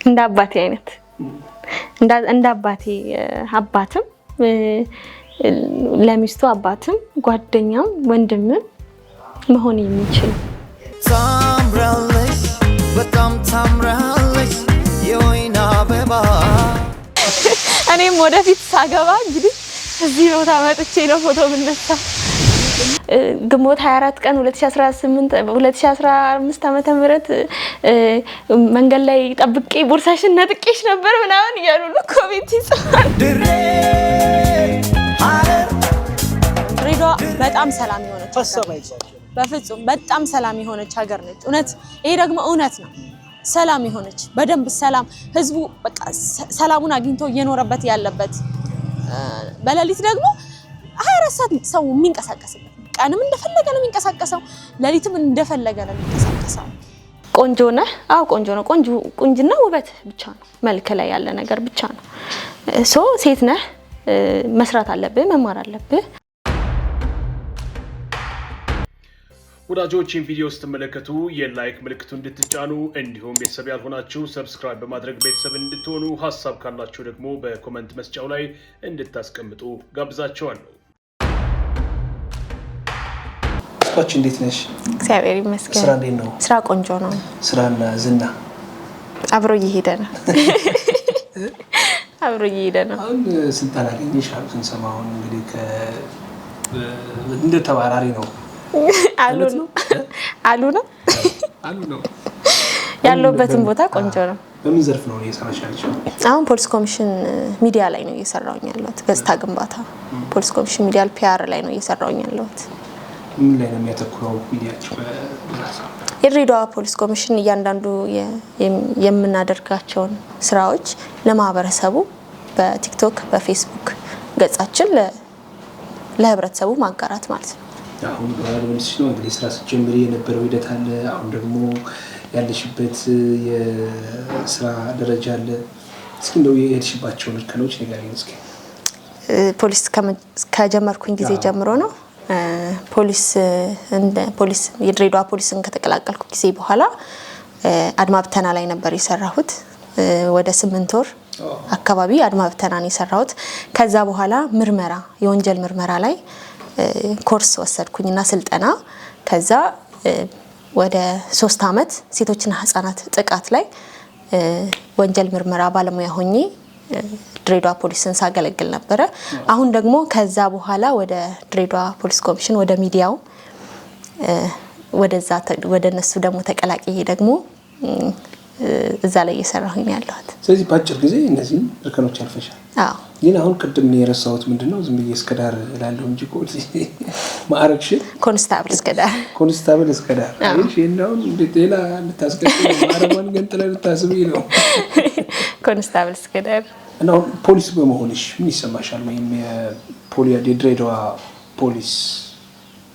እንደ አባቴ አይነት እንደ አባቴ አባትም ለሚስቱ አባትም ጓደኛም ወንድምም መሆን የሚችል ታምራለሽ በጣም ታምራለሽ የወይና አበባ እኔም ወደፊት ሳገባ እንግዲህ እዚህ ቦታ መጥቼ ነው ፎቶ ብነሳ ግንቦት 24 ቀን 2015 ዓመተ ምህረት መንገድ ላይ ጠብቄ ቦርሳሽን ነጥቄሽ ነበር ምናምን እያሉ ነው ኮሜንት ይጽፋል። ድሬዳዋ በጣም ሰላም የሆነች በፍጹም በጣም ሰላም የሆነች ሀገር ነች። እውነት ይሄ ደግሞ እውነት ነው። ሰላም የሆነች በደንብ ሰላም ህዝቡ በቃ ሰላሙን አግኝቶ እየኖረበት ያለበት በሌሊት ደግሞ 24 ሰዓት ሰው የሚንቀሳቀስበት ቀንም እንደፈለገ ነው የሚንቀሳቀሰው ሌሊትም እንደፈለገ ነው የሚንቀሳቀሰው። ቆንጆ ነህ? አዎ ቆንጆ ነው። ቁንጅና ውበት ብቻ ነው። መልክ ላይ ያለ ነገር ብቻ ነው። ሴት ነህ መስራት አለብህ፣ መማር አለብህ። ወዳጆች ይህን ቪዲዮ ስትመለከቱ የላይክ ምልክቱን እንድትጫኑ እንዲሁም ቤተሰብ ያልሆናችሁ ሰብስክራይብ በማድረግ ቤተሰብ እንድትሆኑ ሀሳብ ካላችሁ ደግሞ በኮሜንት መስጫው ላይ እንድታስቀምጡ ጋብዛችኋለሁ። ስራች እንዴት ነሽ? እግዚአብሔር ይመስገን። ስራ እንዴት ነው? ስራ ቆንጆ ነው። ስራና ዝና አብሮ እየሄደ ነው። አብሮ እየሄደ ነው። አሁን ስልጣን አገኘሽ አሉ ስንሰማ። አሁን እንግዲህ እንደ ተባራሪ ነው አሉ ነው ያለበትን ቦታ ቆንጆ ነው። በምን ዘርፍ ነው እየሰራሽ ያለሽው? አሁን ፖሊስ ኮሚሽን ሚዲያ ላይ ነው እየሰራሁኝ ያለሁት። ገጽታ ግንባታ ፖሊስ ኮሚሽን ሚዲያ ፒአር ላይ ነው እየሰራሁኝ ያለሁት። ምን ላይ ነው የሚያተኩረው ሚዲያችሁ? የድሬዳዋ ፖሊስ ኮሚሽን እያንዳንዱ የምናደርጋቸውን ስራዎች ለማህበረሰቡ በቲክቶክ በፌስቡክ ገጻችን ለህብረተሰቡ ማጋራት ማለት ነው። አሁን ባለሙያዎች ነው እንግዲህ ስራ ስትጀምሪ የነበረው ሂደት አለ። አሁን ደግሞ ያለሽበት የስራ ደረጃ አለ። እስኪ እንደው የሄድሽባቸውን እርከኖች ንገሪኝ እስኪ። ፖሊስ ከጀመርኩኝ ጊዜ ጀምሮ ነው ፖሊስ የድሬዳዋ ፖሊስን ከተቀላቀልኩ ጊዜ በኋላ አድማ ብተና ላይ ነበር የሰራሁት። ወደ 8 ወር አካባቢ አድማ ብተናን የሰራሁት። ከዛ በኋላ ምርመራ የወንጀል ምርመራ ላይ ኮርስ ወሰድኩኝና ስልጠና። ከዛ ወደ 3 አመት ሴቶችና ህፃናት ጥቃት ላይ ወንጀል ምርመራ ባለሙያ ሆኜ ድሬዳዋ ፖሊስን ሳገለግል ነበረ። አሁን ደግሞ ከዛ በኋላ ወደ ድሬዳዋ ፖሊስ ኮሚሽን ወደ ሚዲያው ወደ እነሱ ደግሞ ተቀላቅዬ ደግሞ እዛ ላይ እየሰራሁኝ ያለሁት። ስለዚህ በአጭር ጊዜ እነዚህን እርከኖች አልፈሻል። አዎ። ግን አሁን ቅድም የረሳሁት ምንድነው ዝም ብዬ እስከ ዳር እላለሁ እንጂ ማዕረግሽ ኮንስታብል እስከ ዳር አይሽ ነው ሌላ ልታስቀጥል ማዕረጓን ገንጥለ ልታስቢ ነው። ኮንስታብል እስከ ዳር እና ፖሊስ በመሆንሽ ምን ይሰማሻል? ወይም የድሬዳዋ ፖሊስ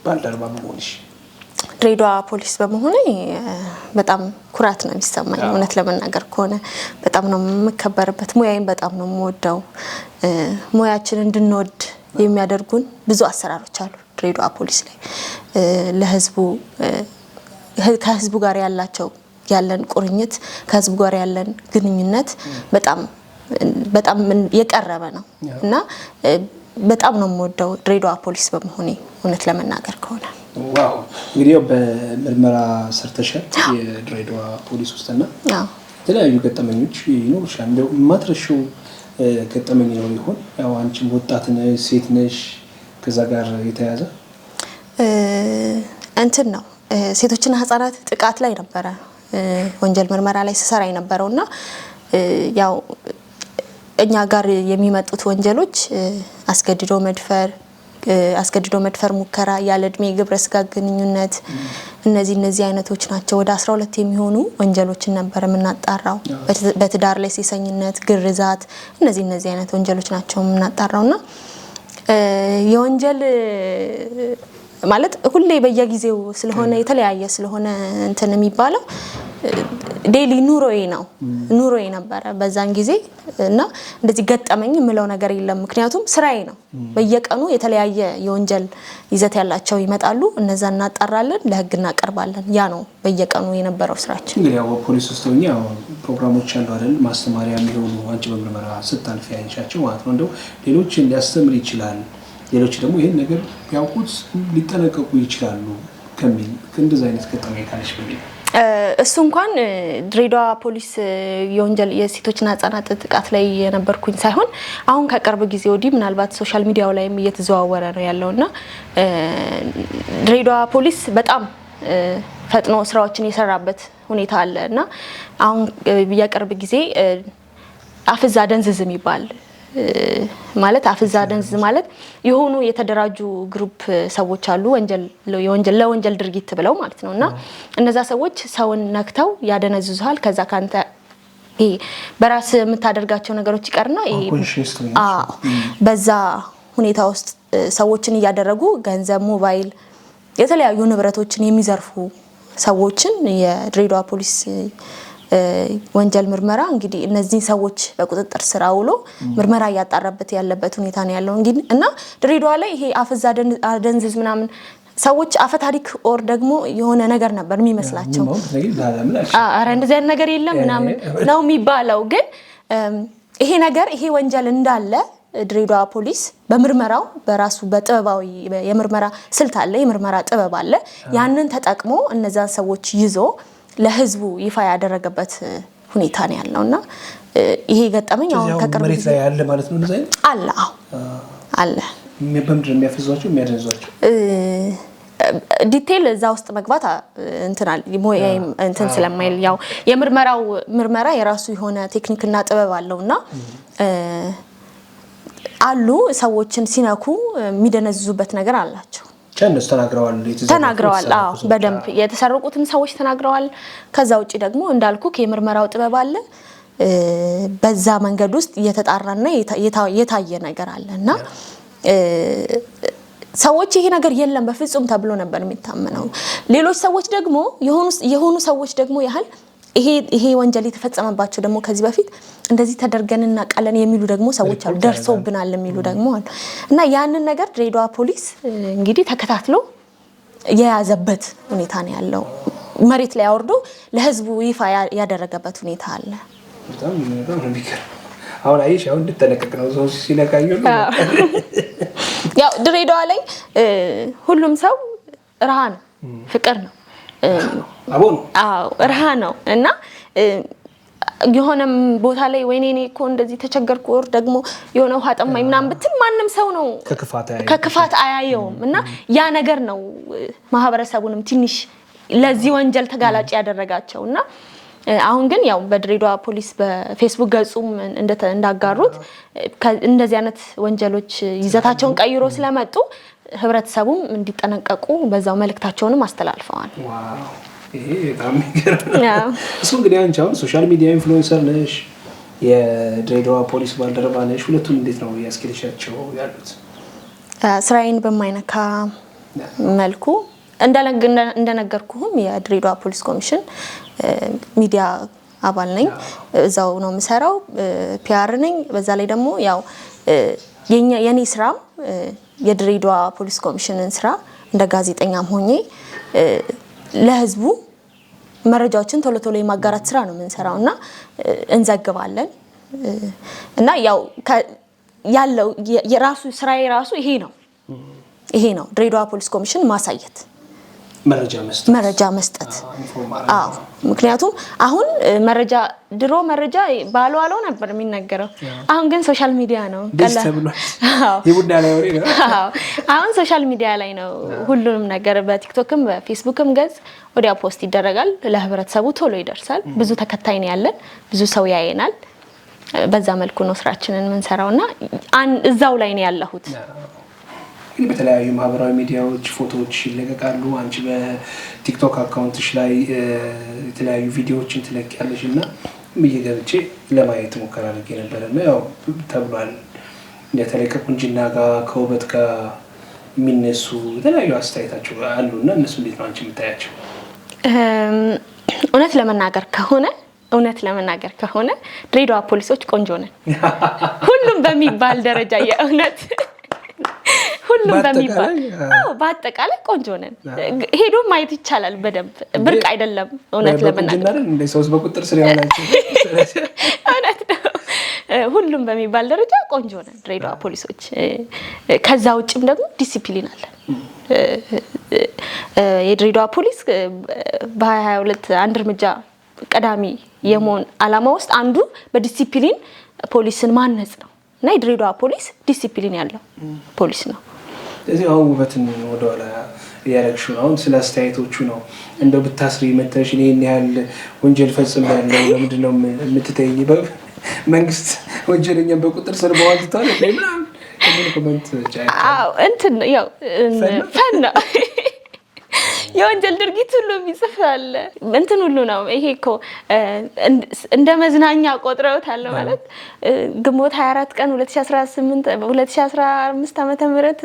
ባልደረባ በመሆንሽ? ድሬዳዋ ፖሊስ በመሆኔ በጣም ኩራት ነው የሚሰማኝ። እውነት ለመናገር ከሆነ በጣም ነው የምከበርበት። ሙያዬን በጣም ነው የምወደው። ሙያችን እንድንወድ የሚያደርጉን ብዙ አሰራሮች አሉ ድሬዳዋ ፖሊስ ላይ። ለህዝቡ ከህዝቡ ጋር ያለን ቁርኝት ከህዝቡ ጋር ያለን ግንኙነት በጣም የቀረበ ነው እና በጣም ነው የምወደው ድሬዳዋ ፖሊስ በመሆኔ እውነት ለመናገር ከሆነ። ዋው እንግዲህ በምርመራ ሰርተሻል የድሬዳዋ ፖሊስ ውስጥና የተለያዩ ገጠመኞች ይኖርሻል። እንደው ማትረሺው ገጠመኝ ነው ይሆን? ያው አንቺም ወጣት ነሽ፣ ሴት ነሽ፣ ከዛ ጋር የተያዘ እንትን ነው ሴቶችና ህፃናት ጥቃት ላይ ነበረ ወንጀል ምርመራ ላይ ሲሰራ የነበረውና ያው እኛ ጋር የሚመጡት ወንጀሎች አስገድዶ መድፈር ሙከራ፣ ያለ እድሜ ግብረ ስጋ ግንኙነት እነዚህ አይነቶች ናቸው። ወደ 12 የሚሆኑ ወንጀሎችን ነበር የምናጣራው። በትዳር ላይ ሴሰኝነት፣ ግርዛት እነዚህ አይነት ወንጀሎች ናቸው የምናጣራውና የወንጀል ማለት ሁሌ በየጊዜው ስለሆነ የተለያየ ስለሆነ እንትን የሚባለው ዴሊ ኑሮዬ ነበረ በዛን ጊዜ እና እንደዚህ ገጠመኝ ምለው ነገር የለም ምክንያቱም ስራዬ ነው በየቀኑ የተለያየ የወንጀል ይዘት ያላቸው ይመጣሉ እነዛን እናጣራለን ለህግ እናቀርባለን ያ ነው በየቀኑ የነበረው ስራችን እንግዲህ ያው ፖሊስ ውስጥ ሆኜ ያው ፕሮግራሞች አሉ አይደል ማስተማሪያ የሚሆኑ አንቺ በምርመራ ስታልፊ ያንቻቸው ማለት ነው እንደው ሌሎችን ሊያስተምር ይችላል ሌሎች ደግሞ ይሄን ነገር ያውቁት ሊጠነቀቁ ይችላሉ ከሚል እንደዛ አይነት ገጠመኝ ካለሽ በሚል እሱ እንኳን ድሬዳዋ ፖሊስ የወንጀል የሴቶችና ህጻናት ጥቃት ላይ የነበርኩኝ ሳይሆን አሁን ከቅርብ ጊዜ ወዲህ ምናልባት ሶሻል ሚዲያው ላይም እየተዘዋወረ ነው ያለውና ድሬዳዋ ፖሊስ በጣም ፈጥኖ ስራዎችን የሰራበት ሁኔታ አለና አሁን በቅርብ ጊዜ አፍዛ ደንዝዝ የሚባል ማለት አፍዛ ደንዝዝ ማለት የሆኑ የተደራጁ ግሩፕ ሰዎች አሉ ለወንጀል ድርጊት ብለው ማለት ነውና እነዛ ሰዎች ሰውን ነክተው ያደነዝዙሃል ከዛ ካንተ በራስ የምታደርጋቸው ነገሮች ይቀርና በዛ ሁኔታ ውስጥ ሰዎችን ያደረጉ ገንዘብ ሞባይል የተለያዩ ንብረቶችን የሚዘርፉ ሰዎችን የድሬዳዋ ፖሊስ ወንጀል ምርመራ እንግዲህ እነዚህ ሰዎች በቁጥጥር ስር አውሎ ምርመራ ያጣራበት ያለበት ሁኔታ ነው ያለው እንግዲህ እና ድሬዳዋ ላይ ይሄ አፍዛ ደንዝዝ ምናምን ሰዎች አፈ ታሪክ ኦር ደግሞ የሆነ ነገር ነበር የሚመስላቸው አረ እንደዚህ አይነት ነገር የለም ምናምን ነው የሚባለው ግን ይሄ ወንጀል እንዳለ ድሬዳዋ ፖሊስ በምርመራው በራሱ በጥበባዊ የምርመራ ስልት አለ የምርመራ ጥበብ አለ ያንን ተጠቅሞ እነዛን ሰዎች ይዞ ለህዝቡ ይፋ ያደረገበት ሁኔታ ነው ያለውና ይሄ ገጠመኝ አሁን ከቅርብ ጊዜ ላይ ያለ ማለት ነው እንደዚህ አለ አለ በምንድን ነው የሚያፈዟቸው የሚያደንዟቸው ዲቴል እዛ ውስጥ መግባት እንትን ስለማይል ያው ምርመራ የራሱ የሆነ ቴክኒክና ጥበብ አለውና አሉ ሰዎችን ሲነኩ የሚደነዝዙበት ነገር አላቸው ቻንስ ተናግረዋል አዎ በደንብ የተሰረቁትን ሰዎች ተናግረዋል ከዛ ውጪ ደግሞ እንዳልኩ የምርመራው ጥበብ አለ በዛ መንገድ ውስጥ እየተጣራና የታየ ነገር አለና ሰዎች ይሄ ነገር የለም በፍጹም ተብሎ ነበር የሚታመነው ሌሎች ሰዎች ደግሞ የሆኑ ሰዎች ደግሞ ያህል ይሄ ወንጀል የተፈጸመባቸው ደግሞ ከዚህ በፊት እንደዚህ ተደርገንና ቀለን የሚሉ ደግሞ ሰዎች አሉ ደርሶብናል የሚሉ ደግሞ አሉ እና ያንን ነገር ድሬዳዋ ፖሊስ እንግዲህ ተከታትሎ የያዘበት ሁኔታ ነው ያለው መሬት ላይ አወርዶ ለህዝቡ ይፋ ያደረገበት ሁኔታ አለ በጣም የሚገርም አሁን አይሽ አሁን እንድትጠነቀቅ ነው ሰው ሲነካዩ ያው ድሬዳዋ ላይ ሁሉም ሰው ረሃ ነው ፍቅር ነው አዎ ረሃ ነው እና የሆነም ቦታ ላይ ወይኔ እኮ እንደዚህ ተቸገርኩ ወር ደግሞ የሆነ ውሃ ጠማኝ ምናምን ብትል ማንንም ሰው ነው ከክፋት አያየውም እና ያ ነገር ነው ማህበረሰቡንም ትንሽ ለዚህ ወንጀል ተጋላጭ ያደረጋቸውና አሁን ግን ያው በድሬዳዋ ፖሊስ በፌስቡክ ገጹም እንዳጋሩት እንደዚህ አይነት ወንጀሎች ይዘታቸውን ቀይሮ ስለመጡ ህብረተሰቡም እንዲጠነቀቁ በዛው መልእክታቸውንም አስተላልፈዋል ዋው ይሄ በጣም ይገርማል እሱ እንግዲህ አንቺ አሁን ሶሻል ሚዲያ ኢንፍሉዌንሰር ነሽ የድሬዳዋ ፖሊስ ባልደረባ ነሽ ሁለቱም እንዴት ነው ያስኬድሻቸው ያሉት ስራዬን በማይነካ መልኩ እንደነገርኩህም የድሬዳዋ ፖሊስ ኮሚሽን ሚዲያ አባል ነኝ እዛው ነው የምሰራው ፒአር ነኝ በዛ ላይ ደግሞ ያው የኔ ስራ የድሬዳዋ ፖሊስ ኮሚሽንን ስራ እንደ ጋዜጠኛም ሆኜ ለህዝቡ መረጃዎችን ቶሎ የማጋራት ስራ ነው የምንሰራውና እንዘግባለን እና ያው ያለው የራሱ ስራዬ ራሱ ይሄ ነው ድሬዳዋ ፖሊስ ኮሚሽን ማሳየት መረጃ መስጠት አዎ ምክንያቱም አሁን ድሮ መረጃ ባለው ነበር የሚነገረው አሁን ግን ሶሻል ሚዲያ ነው አሁን ሶሻል ሚዲያ ላይ ነው ሁሉንም ነገር በቲክቶክም በፌስቡክም ገጽ ወዲያ ፖስት ይደረጋል ለህብረተሰቡ ቶሎ ይደርሳል ብዙ ተከታይ ነው ያለን ብዙ ሰው ያየናል በዛ መልኩ ነው ስራችንን የምንሰራውና እዛው ላይ ነው ያለሁት በተለያዩ ማህበራዊ ሚዲያዎች ፎቶዎች ይለቀቃሉ አንቺ በቲክቶክ አካውንትሽ ላይ የተለያዩ ቪዲዮዎችን ትለቂያለሽና ምየገብቼ ለማየት ሙከራ አድርጌ ነበርና ያው ተብሏል እንደተለቀ ቁንጅና ጋር ከውበት ጋር የሚነሱ የተለያዩ አስተያየታቸው አሉና እነሱ እንዴት ነው አንቺ የምታያቸው እውነት ለመናገር ከሆነ ድሬዳዋ ፖሊሶች ቆንጆ ነን። ሁሉም በሚባል ደረጃ የእውነት ሁሉም በሚባል በአጠቃላይ ቆንጆ ነን። ሄዶ ማየት ይቻላል በደንብ ብርቅ አይደለም። እውነት ለመናገር እንደ ሰውስ በቁጥር ስር ያላችሁ እውነት ነው። ሁሉም በሚባል ደረጃ ቆንጆ ነን ድሬዳዋ ፖሊሶች። ከዛ ውጭም ደግሞ ዲሲፕሊን አለ። የድሬዳዋ ፖሊስ በ2022 አንድ እርምጃ ቀዳሚ የመሆን ዓላማ ውስጥ አንዱ በዲሲፕሊን ፖሊስን ማነጽ ነው እና የድሬዳዋ ፖሊስ ዲሲፕሊን ያለው ፖሊስ ነው። ስለዚህ አሁን ውበትን ወደኋላ ያረግሹ አሁን ስለ አስተያየቶቹ ነው እንደው ብታስሪ መተሽ እኔን ያህል ወንጀል ፈጽም ያለው ለምንድን ነው የምትተይኝ? መንግስት ወንጀለኛን በቁጥር ስር በዋልቷል ለምን ምን ኮሜንት ጃይ እንትን ያው ፈን ነው የወንጀል ድርጊት ሁሉ ይጽፋል እንትን ሁሉ ነው። ይሄ እኮ እንደ መዝናኛ ቆጥረውታል ማለት ግንቦት 24 ቀን 2015 ዓመተ ምህረት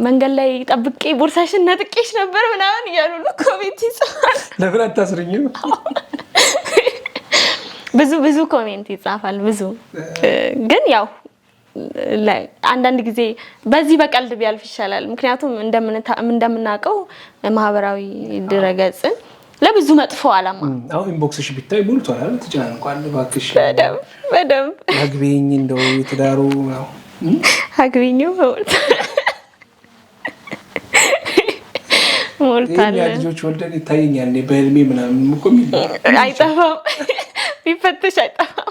መንገድ ላይ ጠብቄ ቦርሳሽን ነጥቄሽ ነበር ምናምን እያሉ ነው ኮሜንት ይጽፋል። ለምን አታስርኝም? ብዙ ኮሜንት ይጻፋል። ብዙ ግን ያው አንዳንድ ጊዜ በዚህ በቀልድ ቢያልፍ ይሻላል። ምክንያቱም እንደምናውቀው ማህበራዊ ድረገጽን ለብዙ መጥፎ ዓላማ አሁን ኢንቦክስሽ ቢታይ ሞልቷል አይደል? ተጨናንቋል። እባክሽ በደምብ አግቢኝ እንደው የተዳሩ ነው አግቢኝ ሞልቷል። ልጆች ወልደን ይታየኛል እኔ በህልሜ ምናምን እኮ አይጠፋም ቢፈትሽ አይጠፋም።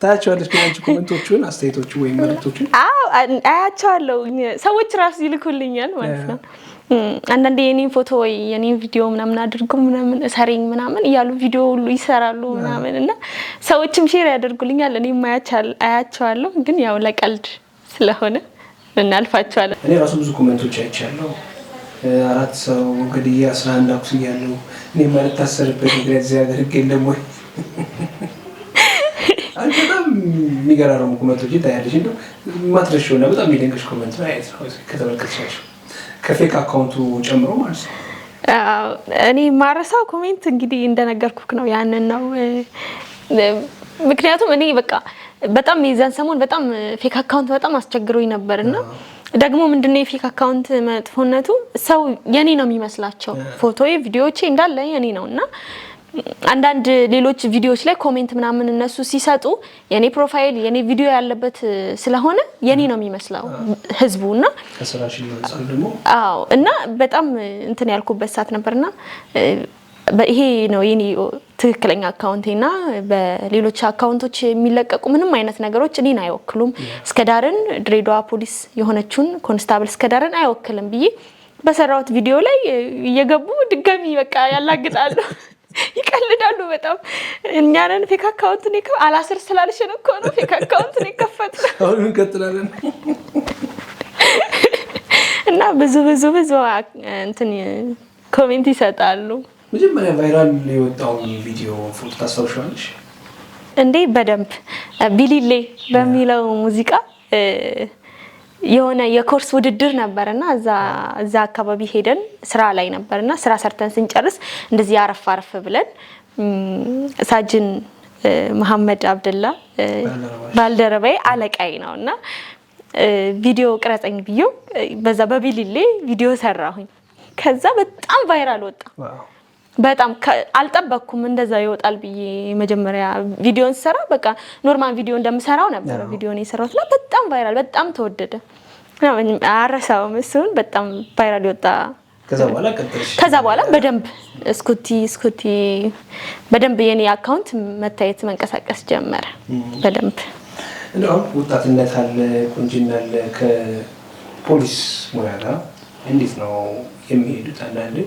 ታያቸዋለሽ ግን አንቺ ኮሜንቶቹን አስተያየቶቹ ወይ መልእክቶቹን? አዎ አያቸዋለሁ። ሰዎች ራሱ ይልኩልኛል ማለት ነው። አንዳንዴ የኔን ፎቶ ወይ የኔን ቪዲዮ ምናምን አድርጎ ምናምን ሰሪኝ ምናምን እያሉ ቪዲዮ ሁሉ ይሰራሉ ምናምን እና ሰዎችም ሼር ያደርጉልኛል። እኔም አያቸዋለሁ ግን ያው ለቀልድ ስለሆነ እናልፋቸዋለን። እኔ ራሱ ብዙ ኮሜንቶች አይቻለሁ። 4 ሰው እንግዲህ 11 አኩስያለሁ እኔ ማለት ታሰርበት እንግዲህ እዚህ ሀገር የለም ወይ? አንተ በጣም የሚገራረሙ ኮሜንቶች ታያለሽ። እንደው ማትረሻውና በጣም የሚደንቅሽ ኮሜንት ነው አይት ነው ከተመለከትሽ ከፌክ አካውንቱ ጨምሮ ማለት ነው። እኔ ማረሳው ኮሜንት እንግዲህ እንደነገርኩክ ነው ያንን ነው። ምክንያቱም እኔ በቃ በጣም የዛን ሰሞን በጣም ፌክ አካውንት በጣም አስቸግሮኝ ነበርና ደግሞ ምንድነው የፌክ አካውንት መጥፎነቱ ሰው የኔ ነው የሚመስላቸው ፎቶዬ ቪዲዮዎቼ እንዳለ የኔ ነውና አንዳንድ ሌሎች ቪዲዮዎች ላይ ኮሜንት ምናምን እነሱ ሲሰጡ የኔ ፕሮፋይል የኔ ቪዲዮ ያለበት ስለሆነ የኔ ነው የሚመስለው ህዝቡና ከስራሽ ይወጣል ደግሞ አዎ እና በጣም እንትን ያልኩበት ሰዓት ነበርና ይሄ ነው የኔ ትክክለኛ አካውንቴና በሌሎች አካውንቶች የሚለቀቁ ምንም አይነት ነገሮች እኔን አይወክሉም። እስከዳርን ድሬዳዋ ፖሊስ የሆነችውን ኮንስታብል እስከዳርን አይወክልም ብዬ በሰራውት ቪዲዮ ላይ እየገቡ ድጋሚ በቃ ያላግጣሉ ይቀልዳሉ በጣም እኛንን ፌክ አካውንት ነው አላስር ስላልሽን እኮ ነው ፌክ አካውንት ነው የከፈትነው። አሁን እንቀጥላለን እና ብዙ እንትን ኮሜንት ይሰጣሉ። መጀመሪያ ቫይራል የወጣው ቪዲዮ ፎቶ ታስታውሻለሽ እንዴ? በደንብ ቢሊሌ በሚለው ሙዚቃ የሆነ የኮርስ ውድድር ነበርና እዛ አካባቢ ሄደን ስራ ላይ ነበርና ስራ ሰርተን ስንጨርስ እንደዚህ አረፍ ብለን ሳጅን መሐመድ አብደላ ባልደረባዬ አለቃይ ነውና ቪዲዮ ቅረጸኝ ብዬ በዛ በቢሊሌ ቪዲዮ ሰራሁኝ። ከዛ በጣም ቫይራል ወጣ። በጣም አልጠበቅኩም እንደዛ ይወጣል ብዬ መጀመሪያ ቪዲዮን ሰራ በቃ ኖርማል ቪዲዮ እንደምሰራው ነበር ቪዲዮን የሰራውና በጣም ቫይራል በጣም ተወደደ። አረሳውም እሱን በጣም ቫይራል ወጣ። ከዛ በኋላ በደንብ ስኩቲ በደንብ የኔ አካውንት መታየት መንቀሳቀስ ጀመረ በደንብ። እንደው ወጣትነት አለ ቁንጅና አለ ከፖሊስ ሙያ ጋር እንዴት ነው የሚሄዱት? አንዳንዴ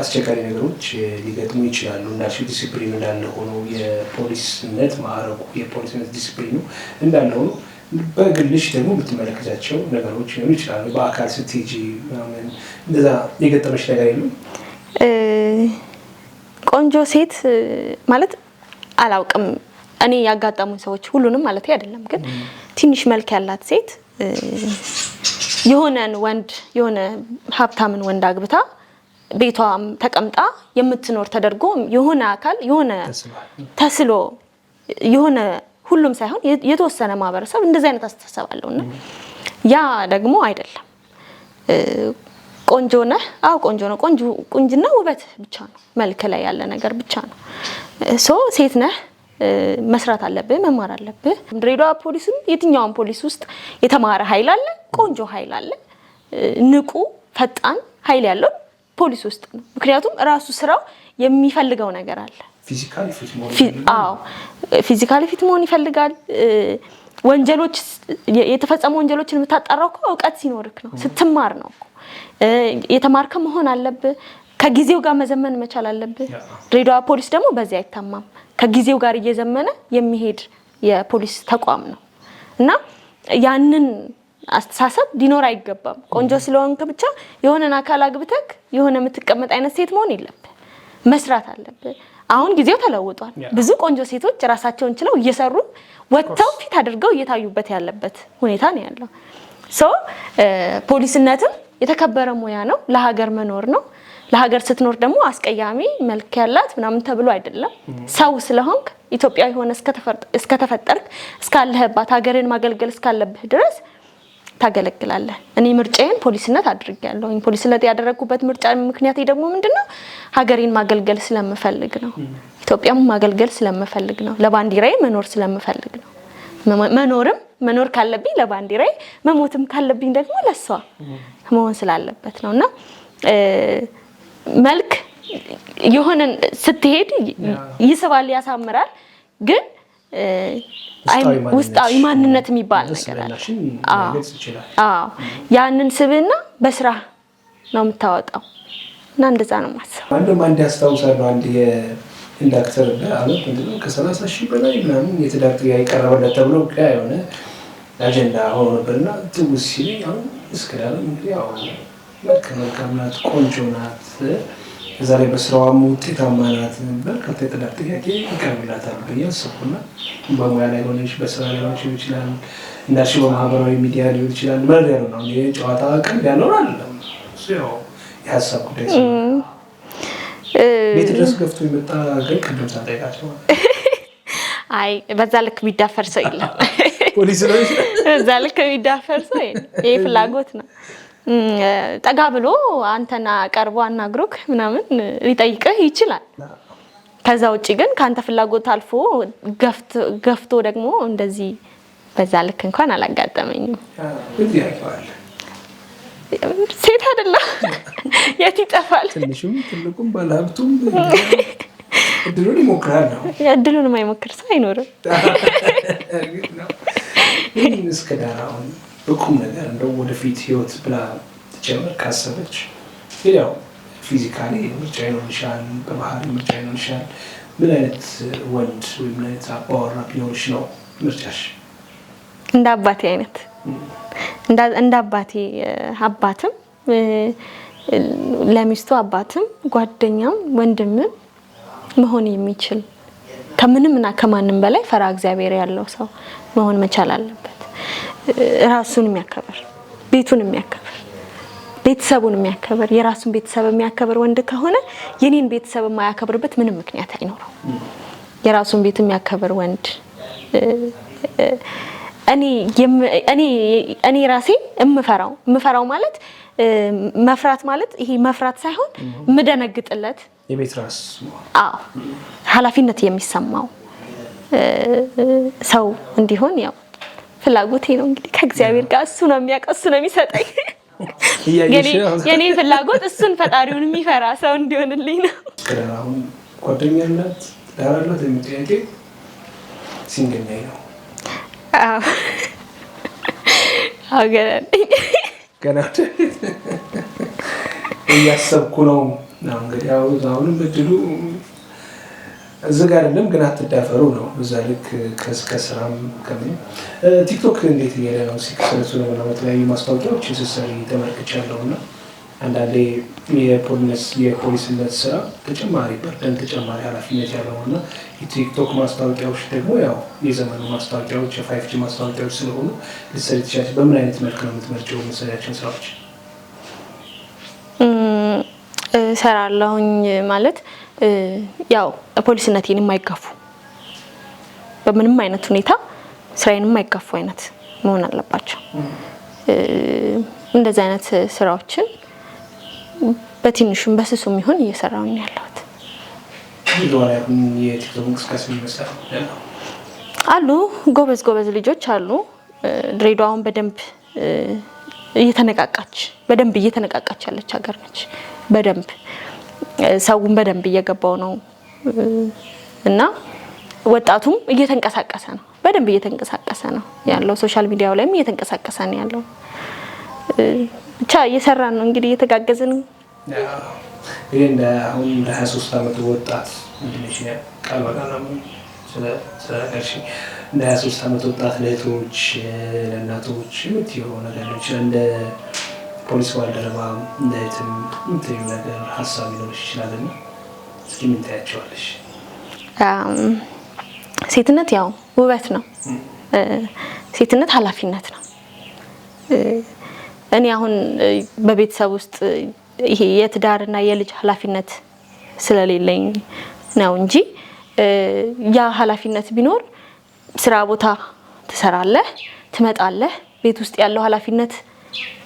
አስቸጋሪ ነገሮች ሊገጥሙ ይችላሉ። እንዳልሽው ዲሲፕሊን እንዳለ ሆኖ የፖሊስነት ማዕረጉ የፖሊስነት ዲሲፕሊኑ እንዳለ ሆኖ በግልሽ ደግሞ የምትመለከታቸው ነገሮች ሊሆኑ ይችላሉ። በአካል ስትሄጂ እንደዛ የገጠመሽ ነገር የለም? ቆንጆ ሴት ማለት አላውቅም እኔ ያጋጠሙኝ ሰዎች ሁሉንም ማለት አይደለም፣ ግን ትንሽ መልክ ያላት ሴት የሆነ ሀብታምን ወንድ አግብታ ቤቷም ተቀምጣ የምትኖር ተደርጎ የሆነ አካል የሆነ ተስሎ የሆነ ሁሉም ሳይሆን የተወሰነ ማህበረሰብ እንደዚህ አይነት አስተሳሰብ አለውና ያ ደግሞ አይደለም። ቆንጆ ነህ፣ አዎ ቆንጆ ነው። ቁንጅና ውበት ብቻ ነው፣ መልክ ላይ ያለ ነገር ብቻ ነው። ሴት ነህ፣ መስራት አለብህ፣ መማር አለብህ። ድሬዳዋ ፖሊስም የትኛውም ፖሊስ ውስጥ የተማረ ኃይል አለ፣ ቆንጆ ኃይል አለ፣ ንቁ ፈጣን ኃይል ያለው ፖሊስ ውስጥ ነው። ምክንያቱም ራሱ ስራው የሚፈልገው ነገር አለ። ፊዚካሊ ፊት መሆን ይፈልጋል። ወንጀሎች የተፈጸሙ ወንጀሎችን የምታጣራው እኮ እውቀት ሲኖርክ ነው፣ ስትማር ነው እኮ። የተማርከ መሆን አለብህ። ከጊዜው ጋር መዘመን መቻል አለብህ። ድሬዳዋ ፖሊስ ደግሞ በዚህ አይታማም። ከጊዜው ጋር እየዘመነ የሚሄድ የፖሊስ ተቋም ነው እና ያንን አስተሳሰብ ሊኖር አይገባም። ቆንጆ ስለሆንክ ብቻ የሆነን አካል አግብተክ የሆነ የምትቀመጥ አይነት ሴት መሆን የለብህ። መስራት አለብህ። አሁን ጊዜው ተለውጧል። ብዙ ቆንጆ ሴቶች ራሳቸውን ችለው እየሰሩ ወጥተው ፊት አድርገው እየታዩበት ያለበት ሁኔታ ነው ያለው። ፖሊስነትም የተከበረ ሙያ ነው። ለሀገር መኖር ነው። ለሀገር ስትኖር ደግሞ አስቀያሚ መልክ ያላት ምናምን ተብሎ አይደለም። ሰው ስለሆንክ ኢትዮጵያዊ ሆነ እስከተፈጠርክ እስካለህባት ሀገርን ማገልገል እስካለብህ ድረስ ታገለግላለህ። እኔ ምርጫዬን ፖሊስነት አድርጌያለሁ። ፖሊስነት ያደረኩበት ምርጫ ምክንያቴ ደግሞ ምንድነው? ሀገሬን ማገልገል ስለምፈልግ ነው። ኢትዮጵያም ማገልገል ስለምፈልግ ነው። ለባንዲራዬ መኖር ስለምፈልግ ነው። መኖር ካለብኝ ለባንዲራዬ፣ መሞትም ካለብኝ ደግሞ ለሷ መሆን ስላለበት ነውና መልክ የሆነ ስትሄድ ይስባል፣ ያሳምራል። ግን ውስጣዊ ማንነት የሚባል ነገር አለ። ያንን ስብዕና በስራ ነው የምታወጣው እና እንደዛ ነው የማስበው። አንድ ያስታውሳለሁ አንድ የኢንዳክተር አመት ምንድነው ከ30,000 በላይ ምናምን የትዳር ጥያቄ ያቀረበለት ተብሎ የሆነ አጀንዳ ሆኖ ነበርና ትውስ ሲለኝ አሁን እስከዳለም እንግዲህ ያው መልካም ናት፣ ቆንጆ ናት፣ እዛ ላይ በስራዋም ውጤታማ ናት። በርካታ የትዳር ጥያቄ ይቀርብላታል ብዬ አስብኩና በሙያ ላይ ሆነች፣ በስራ ላይ ሆነች ይችላል፣ እንዳልሽው በማህበራዊ ሚዲያ ሊሆን ይችላል። መረጃ ነው የጨዋታ ቀን ያለው አይደለም። እሱ ያው የሀሳብ ጉዳይ ቤት ድረስ ገፍቶ የመጣ ግን ቅድም ሳንጠይቃቸው አይ በዛ ልክ ቢዳፈር ሰው የለም። ፖሊስ ነው በዛ ልክ ቢዳፈር ሰው የለም። ይሄ ፍላጎት ነው። ጠጋ ብሎ አንተና ቀርቦ አናግሮክ ምናምን ሊጠይቅህ ይችላል። ከዛ ውጪ ግን ካንተ ፍላጎት አልፎ ገፍቶ ደግሞ እንደዚህ በዛ ልክ እንኳን አላጋጠመኝም። ሴት አይደለም የት ይጠፋል። ትንሽም ትልቁም ባለሀብቱም እድሉን ይሞክራል ነው። እድሉን የማይሞክር ሰው አይኖርም። እስከ ዳር አሁን በቁም ነገር እንደው ወደፊት ህይወት ብላ ትጀምር ካሰበች ያው ፊዚካሊ ምርጫ ይኖርሻል፣ በባህሪ ምርጫ ይኖርሻል። ምን አይነት ወንድ ወይ ምን አይነት አባወራ ቢኖርሽ ነው ምርጫሽ? እንደ አባቴ አይነት እንደ አባቴ አባትም ለሚስቱ አባትም ጓደኛም ወንድምም መሆን የሚችል ከምንምና ከማንም በላይ ፈራ እግዚአብሔር ያለው ሰው መሆን መቻል አለበት። ራሱን የሚያከብር፣ ቤቱን የሚያከብር፣ ቤተሰቡን የሚያከብር፣ የራሱን ቤተሰብ የሚያከብር ወንድ ከሆነ የኔን ቤተሰብ የማያከብርበት ምንም ምክንያት አይኖረው። የራሱን ቤት የሚያከብር ወንድ እኔ ራሴ እምፈራው ማለት መፍራት ማለት ይሄ መፍራት ሳይሆን ምደነግጥለት የቤት ራስ ኃላፊነት የሚሰማው ሰው እንዲሆን ያው ፍላጎቴ ነው። እንግዲህ ከእግዚአብሔር ጋር እሱ ነው የሚያውቀው፣ እሱ ነው የሚሰጠኝ። የኔ ፍላጎት እሱን ፈጣሪውን የሚፈራ ሰው እንዲሆንልኝ ነው። አሁን ጓደኛነት ዳራላት የሚጠያቄ ሲንግል ነው። ገና እያሰብኩ ነው። እንግዲህ አሁንም እድሉ እዚህ ጋር አይደለም፣ ግን አትዳፈሩ ነው። በዛ ልክ ከስራም ከምን ቲክቶክ እንዴት እየሄደ ነው? ሲክሰሱ ነው እና በተለያዩ ማስታወቂያዎች ስትሰሪ ተመልክቻለሁ እና አንዳንዴ የፖሊስነት ስራ ተጨማሪ በርደን ተጨማሪ ኃላፊነት ያለው እና የቲክቶክ ማስታወቂያዎች ደግሞ ያው የዘመኑ ማስታወቂያዎች የ5G ማስታወቂያዎች ስለሆኑ ልትሰሪ ትችላለች። በምን አይነት መልክ ነው የምትመርጪው የምትሰሪያቸውን ስራዎች? ሰራለሁኝ ማለት ያው ፖሊስነቴን የማይጋፉ በምንም አይነት ሁኔታ ስራዬን የማይጋፉ አይነት መሆን አለባቸው። እንደዚህ አይነት ስራዎችን በትንሹም በስሱም ይሁን እየሰራሁኝ ያለሁት። አሉ ጎበዝ ልጆች አሉ። ድሬዳዋን በደንብ እየተነቃቃች ያለች ሀገር ነች። በደንብ ሰውን በደንብ እየገባው ነው እና ወጣቱም እየተንቀሳቀሰ ነው። በደንብ እየተንቀሳቀሰ ነው ያለው። ሶሻል ሚዲያው ላይም እየተንቀሳቀሰ ነው ያለው። ብቻ እየሰራን ነው እንግዲህ እየተጋገዝን ነው። እንደ አሁን 23 ዓመት ወጣት እንድንሽ ቃል በቃል ስለጋሽ እንደ 23 ዓመት ወጣት ለእህቶች ለእናቶች የምትይው ነገር ነው ይችላል። እንደ ፖሊስ ባልደረባ እንደ እህትም የምትይው ነገር ሀሳብ ሊኖርሽ ይችላልና እስኪ ምን ታያቸዋለሽ? ሴትነት ያው ውበት ነው። ሴትነት ኃላፊነት ነው። እኔ አሁን በቤተሰብ ውስጥ ይሄ የትዳርና የልጅ ኃላፊነት ስለሌለኝ ነው እንጂ ያ ኃላፊነት ቢኖር ስራ ቦታ ትሰራለህ፣ ትመጣለህ። ቤት ውስጥ ያለው ኃላፊነት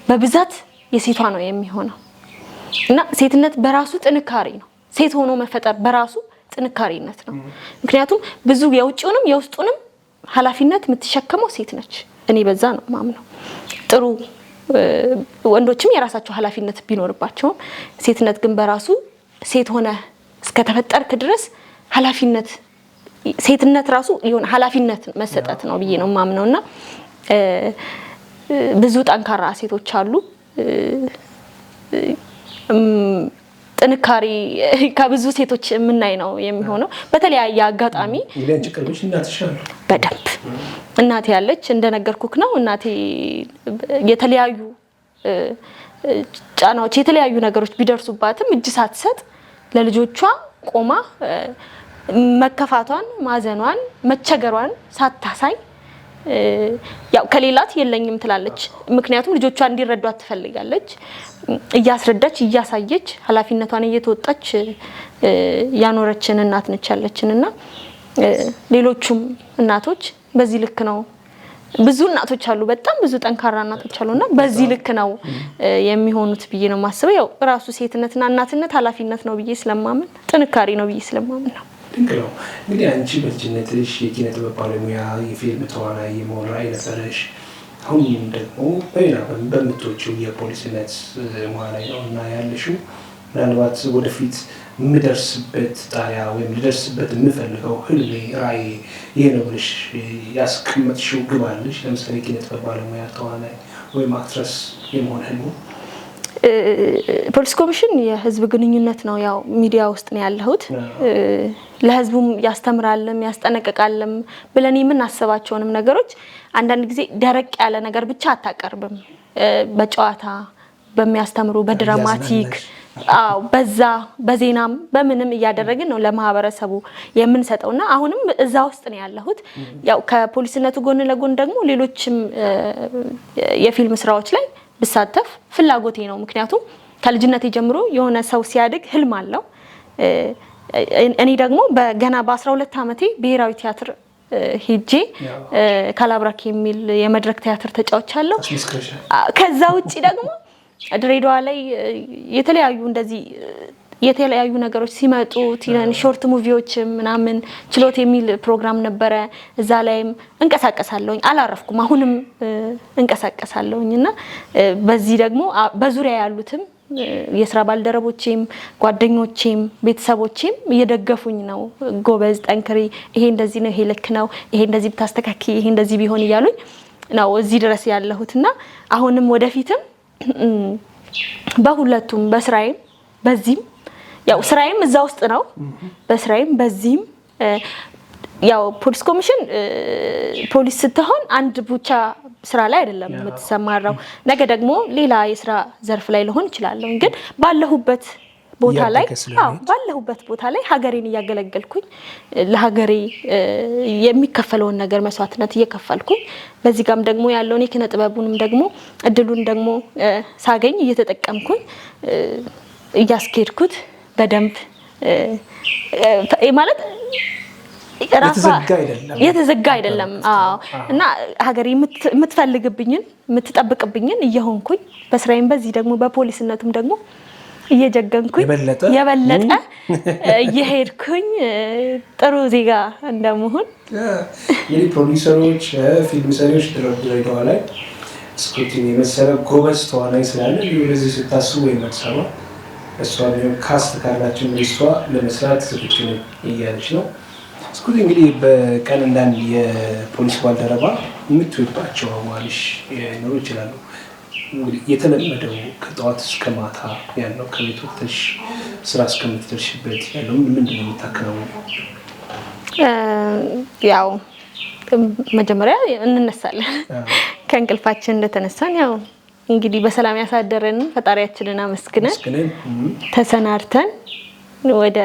በብዛት የሴቷ ነው የሚሆነው እና ሴትነት በራሱ ጥንካሬ ነው። ሴት ሆኖ መፈጠር በራሱ ጥንካሬነት ነው። ምክንያቱም ብዙ የውጭውንም የውስጡንም ኃላፊነት የምትሸከመው ሴት ነች። እኔ በዛ ነው ማምነው። ጥሩ ወንዶችም የራሳቸው ኃላፊነት ቢኖርባቸውም ሴትነት ግን በራሱ ሴት ሆነ እስከተፈጠርክ ድረስ ኃላፊነት ሴትነት ራሱ የሆነ ኃላፊነት መሰጠት ነው ብዬ ነው ማምነውና ብዙ ጠንካራ ሴቶች አሉ። ጥንካሬ ከብዙ ሴቶች የምናይ ነው የሚሆነው። በተለያየ አጋጣሚ በደንብ እናቴ ያለች እንደነገርኩክ ነው። እናቴ የተለያዩ ጫናዎች የተለያዩ ነገሮች ቢደርሱባትም እጅ ሳትሰጥ ለልጆቿ ቆማ መከፋቷን፣ ማዘኗን፣ መቸገሯን ሳታሳይ ያው ከሌላት የለኝም ትላለች። ምክንያቱም ልጆቿ እንዲረዷት ትፈልጋለች። እያስረዳች እያሳየች ኃላፊነቷን እየተወጣች ያኖረችን እናት ነች ያለችንና ሌሎቹም እናቶች በዚህ ልክ ነው። ብዙ እናቶች አሉ፣ በጣም ብዙ ጠንካራ እናቶች አሉና በዚህ ልክ ነው የሚሆኑት ብዬ ነው ማስበው። ያው ራሱ ሴትነትና እናትነት ኃላፊነት ነው ብዬ ስለማምን ጥንካሬ ነው ብዬ ስለማምን ነው። ድንቅ ነው። እንግዲህ አንቺ በልጅነትሽ የኪነ ጥበብ ባለሙያ የፊልም ተዋናይ የመሆን ራዕይ ነበረሽ። አሁን ደግሞ በምትወጪው የፖሊስነት ሙያ ላይ ነው እና ያለሽው። ምናልባት ወደፊት የምደርስበት ጣሪያ ወይም ልደርስበት የምፈልገው ህልሜ ራዕይ ይሄ ነው ብለሽ ያስቀመጥሽው ግብ አለሽ? ለምሳሌ የኪነ ጥበብ ባለሙያ ተዋናይ ወይም አክትረስ የመሆን ህልሙ? ፖሊስ ኮሚሽን የህዝብ ግንኙነት ነው። ያው ሚዲያ ውስጥ ነው ያለሁት። ለህዝቡም ያስተምራልም ያስጠነቅቃልም ብለን የምናስባቸውንም ነገሮች አንዳንድ ጊዜ ደረቅ ያለ ነገር ብቻ አታቀርብም። በጨዋታ በሚያስተምሩ በድራማቲክ በዛ በዜናም በምንም እያደረግን ነው ለማህበረሰቡ የምንሰጠውና አሁንም እዛ ውስጥ ነው ያለሁት። ያው ከፖሊስነቱ ጎን ለጎን ደግሞ ሌሎችም የፊልም ስራዎች ላይ ብሳተፍ ፍላጎቴ ነው። ምክንያቱም ከልጅነቴ ጀምሮ የሆነ ሰው ሲያድግ ህልም አለው። እኔ ደግሞ ገና በ12 ዓመቴ ብሔራዊ ቲያትር ሄጄ ካላብራክ የሚል የመድረክ ቲያትር ተጫውቻለሁ። ከዛ ውጪ ደግሞ ድሬዳዋ ላይ የተለያዩ እንደዚህ የተለያዩ ነገሮች ሲመጡ ሾርት ሙቪዎች ምናምን ችሎት የሚል ፕሮግራም ነበረ። እዛ ላይም እንቀሳቀሳለሁኝ፣ አላረፍኩም። አሁንም እንቀሳቀሳለሁኝና በዚህ ደግሞ በዙሪያ ያሉትም የስራ ባልደረቦቼም ጓደኞቼም ቤተሰቦቼም እየደገፉኝ ነው። ጎበዝ፣ ጠንክሪ፣ ይሄ እንደዚህ ነው፣ ይሄ ልክ ነው፣ ይሄ እንደዚህ ብታስተካኪ፣ ይሄ እንደዚህ ቢሆን እያሉኝ ነው እዚህ ድረስ ያለሁትና አሁንም ወደፊትም በሁለቱም በስራዬም በዚህም ያው ስራዬም እዛ ውስጥ ነው። በስራዬም በዚህም ያው ፖሊስ ኮሚሽን ፖሊስ ስትሆን አንድ ብቻ ስራ ላይ አይደለም የምትሰማራው። ነገ ደግሞ ሌላ የስራ ዘርፍ ላይ ልሆን እችላለሁ። ግን ባለሁበት ቦታ ላይ ሀገሬን እያገለገልኩኝ ለሀገሬ የሚከፈለውን ነገር መስዋዕትነት እየከፈልኩኝ በዚህ ጋም ደግሞ ያለውን የኪነ ጥበቡንም ደግሞ እድሉን ደግሞ ሳገኝ እየተጠቀምኩኝ እያስኬድኩት በደንብ ማለት የተዘጋ አይደለም። እና ሀገሬ የምትጠብቅብኝን እየሆንኩኝ በስራዬም በዚህ ደግሞ በፖሊስነቱም ደግሞ እየጀገንኩኝ የበለጠ እየሄድኩኝ ጥሩ ዜጋ እንደመሆን እንግዲህ ፕሮዲውሰሮች፣ ፊልም ሰሪዎች ድሬዳዋ ላይ ስክሪፕቲንግ የመሰለ ጎበዝ ተዋናይ ስላለ ለዚህ ስታስቡ የመሰለ እሷ ካስት ካላችሁ እሷ ለመስራት ዝግጁ ነኝ እያለች ነው። እስኩት እንግዲህ በቀን እንዳንድ የፖሊስ ባልደረባ የምትወጣቸው አዋልሽ ሊኖሩ ይችላሉ። እንግዲህ የተለመደው ከጠዋት እስከ ማታ ያለው ከቤት ወጥተሽ ስራ እስከምትደርሽበት ያለው ምንድን ነው የምታከናውነው? ያው መጀመሪያ እንነሳለን። ከእንቅልፋችን እንደተነሳን ያው እንግዲህ በሰላም ያሳደረን ፈጣሪያችንን አመስግነን ተሰናርተን ወደ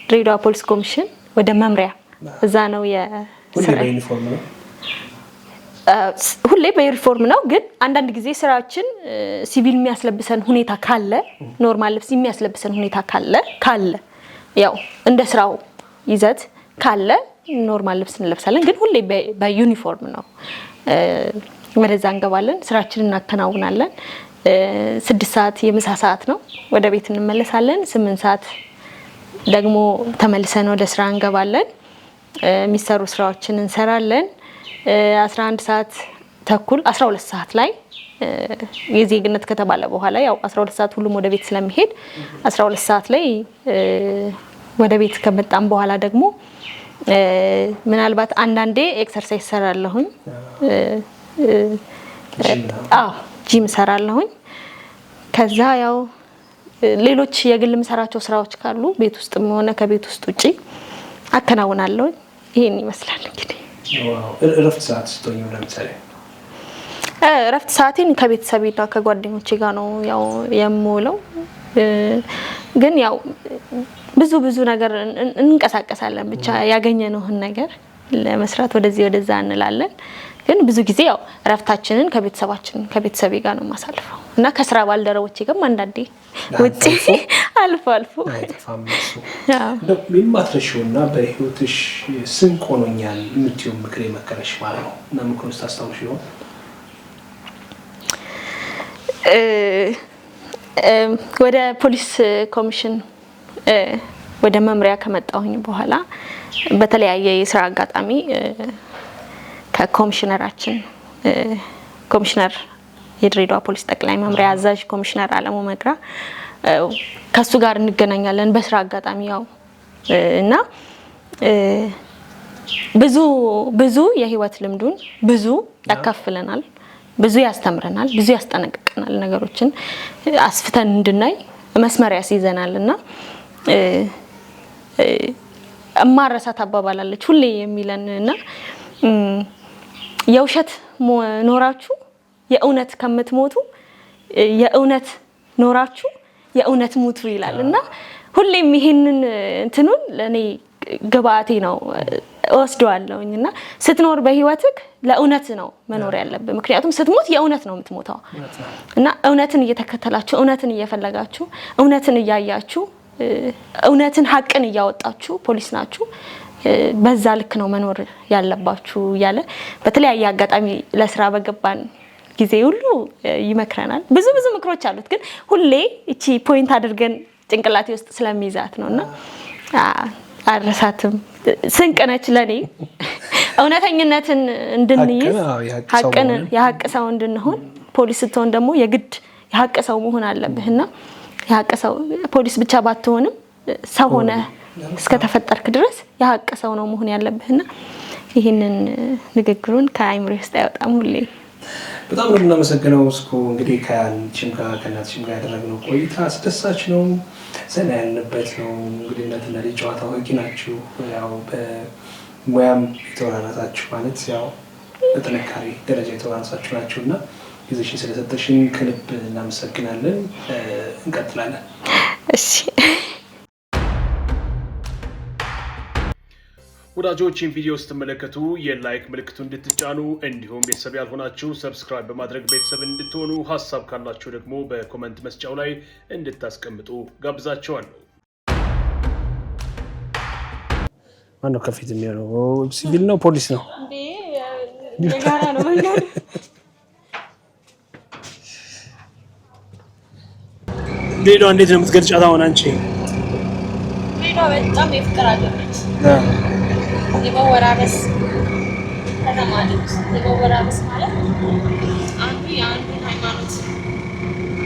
ድሬዳዋ ፖሊስ ኮሚሽን ወደ መምሪያ እዛ ነው የስራ ሁሌ በዩኒፎርም ነው። ግን አንዳንድ ጊዜ ስራችን ሲቪል የሚያስለብሰን ሁኔታ ካለ ኖርማል ልብስ የሚያስለብሰን ሁኔታ ካለ ያው እንደ ስራው ይዘት ካለ ኖርማል ልብስ እንለብሳለን። ግን ሁሌ በዩኒፎርም ነው ወደዛ እንገባለን፣ ስራችንን እናከናውናለን። 6 ሰዓት የምሳ ሰዓት ነው፣ ወደ ቤት እንመለሳለን። 8 ሰዓት ደግሞ ተመልሰን ወደ ስራ እንገባለን። የሚሰሩ ስራዎችን እንሰራለን። 11 ሰዓት ተኩል 12 ሰዓት ላይ የዜግነት ከተባለ በኋላ ያው 12 ሰዓት ሁሉም ወደ ቤት ስለሚሄድ 12 ሰዓት ላይ ወደ ቤት ከመጣን በኋላ ደግሞ ምናልባት አንዳንዴ ኤክሰርሳይዝ ሰራለሁኝ። ጂም ሰራለሁኝ። ከዛ ያው ሌሎች የግል ምሰራቸው ስራዎች ካሉ ቤት ውስጥም ሆነ ከቤት ውስጥ ውጪ አከናውናለሁ። ይሄን ይመስላል እንግዲህ። እረፍት ሰዓት ስትሆኚ ለምሳሌ እረፍት ሰዓቴን ከቤተሰቤና ከጓደኞቼ ጋር ነው ያው የምውለው። ግን ያው ብዙ ነገር እንንቀሳቀሳለን። ብቻ ያገኘነውን ነገር ለመስራት ወደዚህ ወደዛ እንላለን። ግን ብዙ ጊዜ ያው እረፍታችንን ከቤተሰቤ ጋር ነው ማሳልፈው እና ከስራ ባልደረቦቼ ጋርም አንዳንዴ ውጪ አልፎ አይጠፋም። እንደው የማትረሺውና በህይወትሽ ስንቅ ሆኖኛል የምትይው ምክር የመከረሽ ማለት ነው እና ምክሩን ታስታውሽ ይሆን? ወደ ፖሊስ ኮሚሽን ወደ መምሪያ ከመጣሁኝ በኋላ በተለያየ የስራ አጋጣሚ ከኮሚሽነራችን ኮሚሽነር የድሬዳዋ ፖሊስ ጠቅላይ መምሪያ አዛዥ ኮሚሽነር አለሙ መግራ ከሱ ጋር እንገናኛለን በስራ አጋጣሚ ያው እና ብዙ የህይወት ልምዱን ብዙ ያካፍለናል፣ ብዙ ያስተምረናል፣ ብዙ ያስጠነቅቀናል። ነገሮችን አስፍተን እንድናይ መስመር ያስይዘናልና እማረሳት አባባላለች ሁሌ የሚለንና የውሸት ኖራችሁ የእውነት ከምትሞቱ የእውነት ኖራችሁ የእውነት ሙቱ ይላልና ሁሌም ይሄንን እንትኑን ለኔ ግባቴ ነው ወስደዋለሁኝና ስትኖር በህይወትክ ለእውነት ነው መኖር ያለብህ። ምክንያቱም ስትሞት የእውነት ነው የምትሞተው እና እውነትን እየተከተላችሁ እውነትን እየፈለጋችሁ እውነትን እያያችሁ እውነትን ሀቅን እያወጣችሁ ፖሊስ ናችሁ በዛ ልክ ነው መኖር ያለባችሁ ያለ በተለያየ አጋጣሚ ለስራ በገባን ጊዜ ሁሉ ይመክረናል። ብዙ ምክሮች አሉት። ግን ሁሌ እቺ ፖይንት አድርገን ጭንቅላቴ ውስጥ ስለሚይዛት ነውና አረሳትም። ስንቅ ነች ለኔ እውነተኝነትን እንድንይዝ የሀቅ ሰው እንድንሆን። ፖሊስ ስትሆን ደግሞ የግድ የሀቅ ሰው መሆን አለብህና የሀቅ ሰው ፖሊስ ብቻ ባትሆንም ሰው ሆነ እስከተፈጠርክ ድረስ የሀቅ ሰው ነው መሆን ያለብህና ይሄንን ንግግሩን ከአይምሮ ውስጥ አይወጣም ሁሌ። በጣም ነው የምናመሰግነው። እስኩ እንግዲህ ከአንቺም ጋር ከእናትሽም ጋር ያደረግነው ቆይታ አስደሳች ነው፣ ዘና ያልንበት ነው። እንግዲህ እናትና ልጅ ጨዋታ ወቂ ናችሁ። ያው በሙያም የተወራረሳችሁ ማለት ያው በጥንካሬ ደረጃ የተወራረሳችሁ ናችሁና ጊዜሽን ስለሰጠሽን ከልብ እናመሰግናለን። እንቀጥላለን። እሺ ወዳጆችን ቪዲዮ ስትመለከቱ የላይክ ምልክቱን እንድትጫኑ እንዲሁም ቤተሰብ ያልሆናችሁ ሰብስክራይብ በማድረግ ቤተሰብ እንድትሆኑ ሀሳብ ካላችሁ ደግሞ በኮመንት መስጫው ላይ እንድታስቀምጡ ጋብዛችኋለሁ። ማን ነው ከፊት የሚያለው? ሲቪል ነው ፖሊስ ነው? የጋራ ነው መንገድ። ሌላ እንዴት ነው የምትገልጫት አሁን አንቺ? ሌላ በጣም የፍቅር ሀገር ነች። የመወራረስ ከተማ ነች። የመወራረስ ማለት አንዱ የአንዱን ሃይማኖት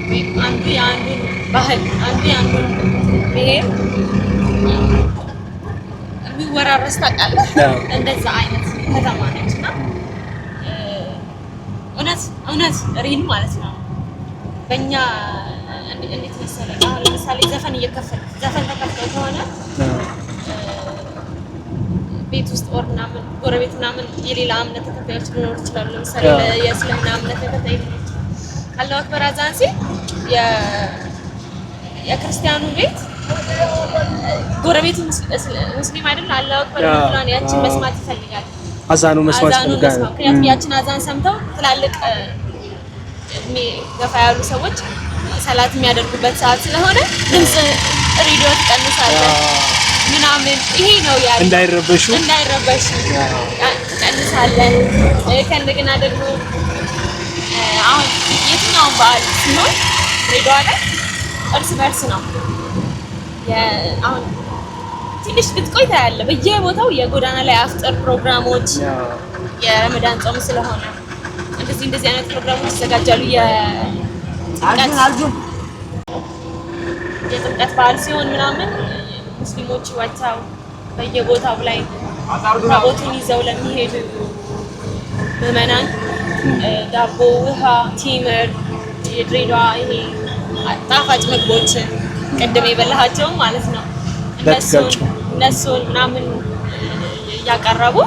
ወይም አንዱ የአንዱን ባህል አንዱ የአንዱን ብሔር የሚወራረስ ታውቃለህ? እንደዛ አይነት ከተማ ነች እና እውነት ሪል ማለት ነው። በእኛ እንዴት መሰለህ አሁን ለምሳሌ ዘፈን ተከፍተው ከሆነ ቤት ውስጥ ወር ምናምን ጎረቤት ምናምን የሌላ እምነት ተከታዮች ሊኖሩ ይችላሉ። ለምሳሌ የእስልምና እምነት ተከታይ አላሁ አክበር አዛን ሲል የክርስቲያኑ ቤት ጎረቤቱ ሙስሊም አይደል? አላሁ አክበር ብሏን ያችን መስማት ይፈልጋል። አዛኑ መስማት ይፈልጋል። ምክንያቱም ያችን አዛን ሰምተው ትላልቅ ገፋ ያሉ ሰዎች ሰላት የሚያደርጉበት ሰዓት ስለሆነ ድምፅ ሬዲዮ ትቀንሳለህ ምናምን። ይሄ ነው ያለው እንዳይረበሹ ትቀንሳለህ። ከእንደገና ደግሞ አሁን የትኛውን በዓል ሲሆን ሬዲዮ ላይ እርስ በርስ ነው። አሁን ትንሽ ብትቆይ ታያለህ በየቦታው የጎዳና ላይ አፍጥር ፕሮግራሞች የረመዳን ጾም ስለሆነ እንደዚህ አይነት ፕሮግራሞች ይዘጋጃሉ። የጥምቀት በዓል ሲሆን ምናምን ሙስሊሞች ወጥተው በየቦታው ላይ ታቦቱን ይዘው ለሚሄዱ ምዕመናን ዳቦ፣ ውሃ፣ ቲምር፣ የድሬዳዋ ይሄ ጣፋጭ ምግቦችን ቅድም የበላሃቸውም ማለት ነው እነሱን ምናምን እያቀረቡ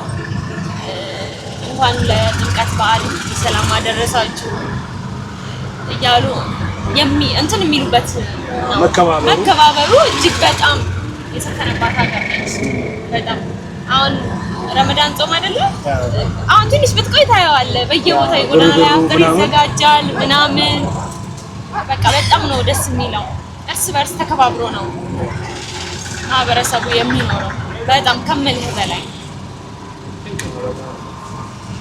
እንኳን ለጥምቀት በዓል ሰላም አደረሳችሁ እያሉ እንትን የሚሉበት መከባበሩ እጅግ በጣም የሰፈነባት ሀገር ነች። በጣም አሁን ረመዳን ጾም አይደለ? አሁን ትንሽ ብትቆይ ታየዋለህ በየቦታው የጎዳና ላይ አፍጥር ይዘጋጃል ምናምን። በቃ በጣም ነው ደስ የሚለው። እርስ በርስ ተከባብሮ ነው ማህበረሰቡ የሚኖረው በጣም ከምልህ በላይ።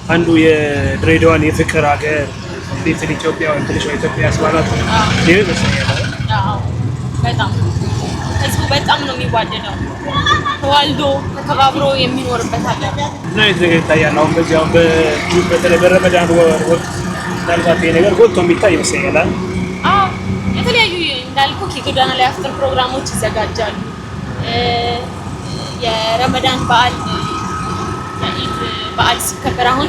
አንዱ የድሬዳዋን የፍቅር ሀገር ሊትል ኢትዮጵያ ወይ ትንሿ ኢትዮጵያ ያስባላት ይሄ ይመስለኛል። በጣም ህዝቡ በጣም ነው የሚዋደደው። ተዋልዶ ተከባብሮ የሚኖርበት ሀገር እና ይሄ ነገር ይታያል። አሁን በተለይ በረመዳን ወቅት ምናልባት ይሄ ነገር ጎልቶ የሚታይ ይመስለኛል። የተለያዩ እንዳልኩህ የጎዳና ላይ አፍጥር ፕሮግራሞች ይዘጋጃሉ። የረመዳን በዓል የኢድ በዓል ሲከበር አሁን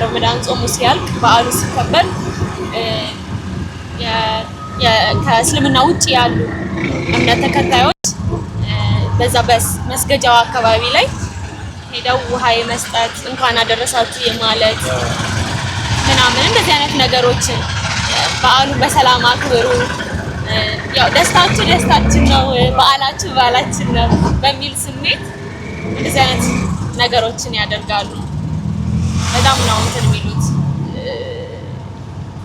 ረመዳን ጾሙ ሲያልቅ በዓሉ ሲከበር ከእስልምና ውጭ ያሉ እምነት ተከታዮች በዛ መስገጃው አካባቢ ላይ ሄደው ውሃ የመስጠት እንኳን አደረሳችሁ የማለት ምናምን እንደዚህ አይነት ነገሮችን በዓሉን በሰላም አክብሩ፣ ያው ደስታችሁ ደስታችን ነው፣ በዓላችሁ በዓላችን ነው በሚል ስሜት እንደዚህ አይነት ነገሮችን ያደርጋሉ። በጣም ነው እንትን የሚሉት።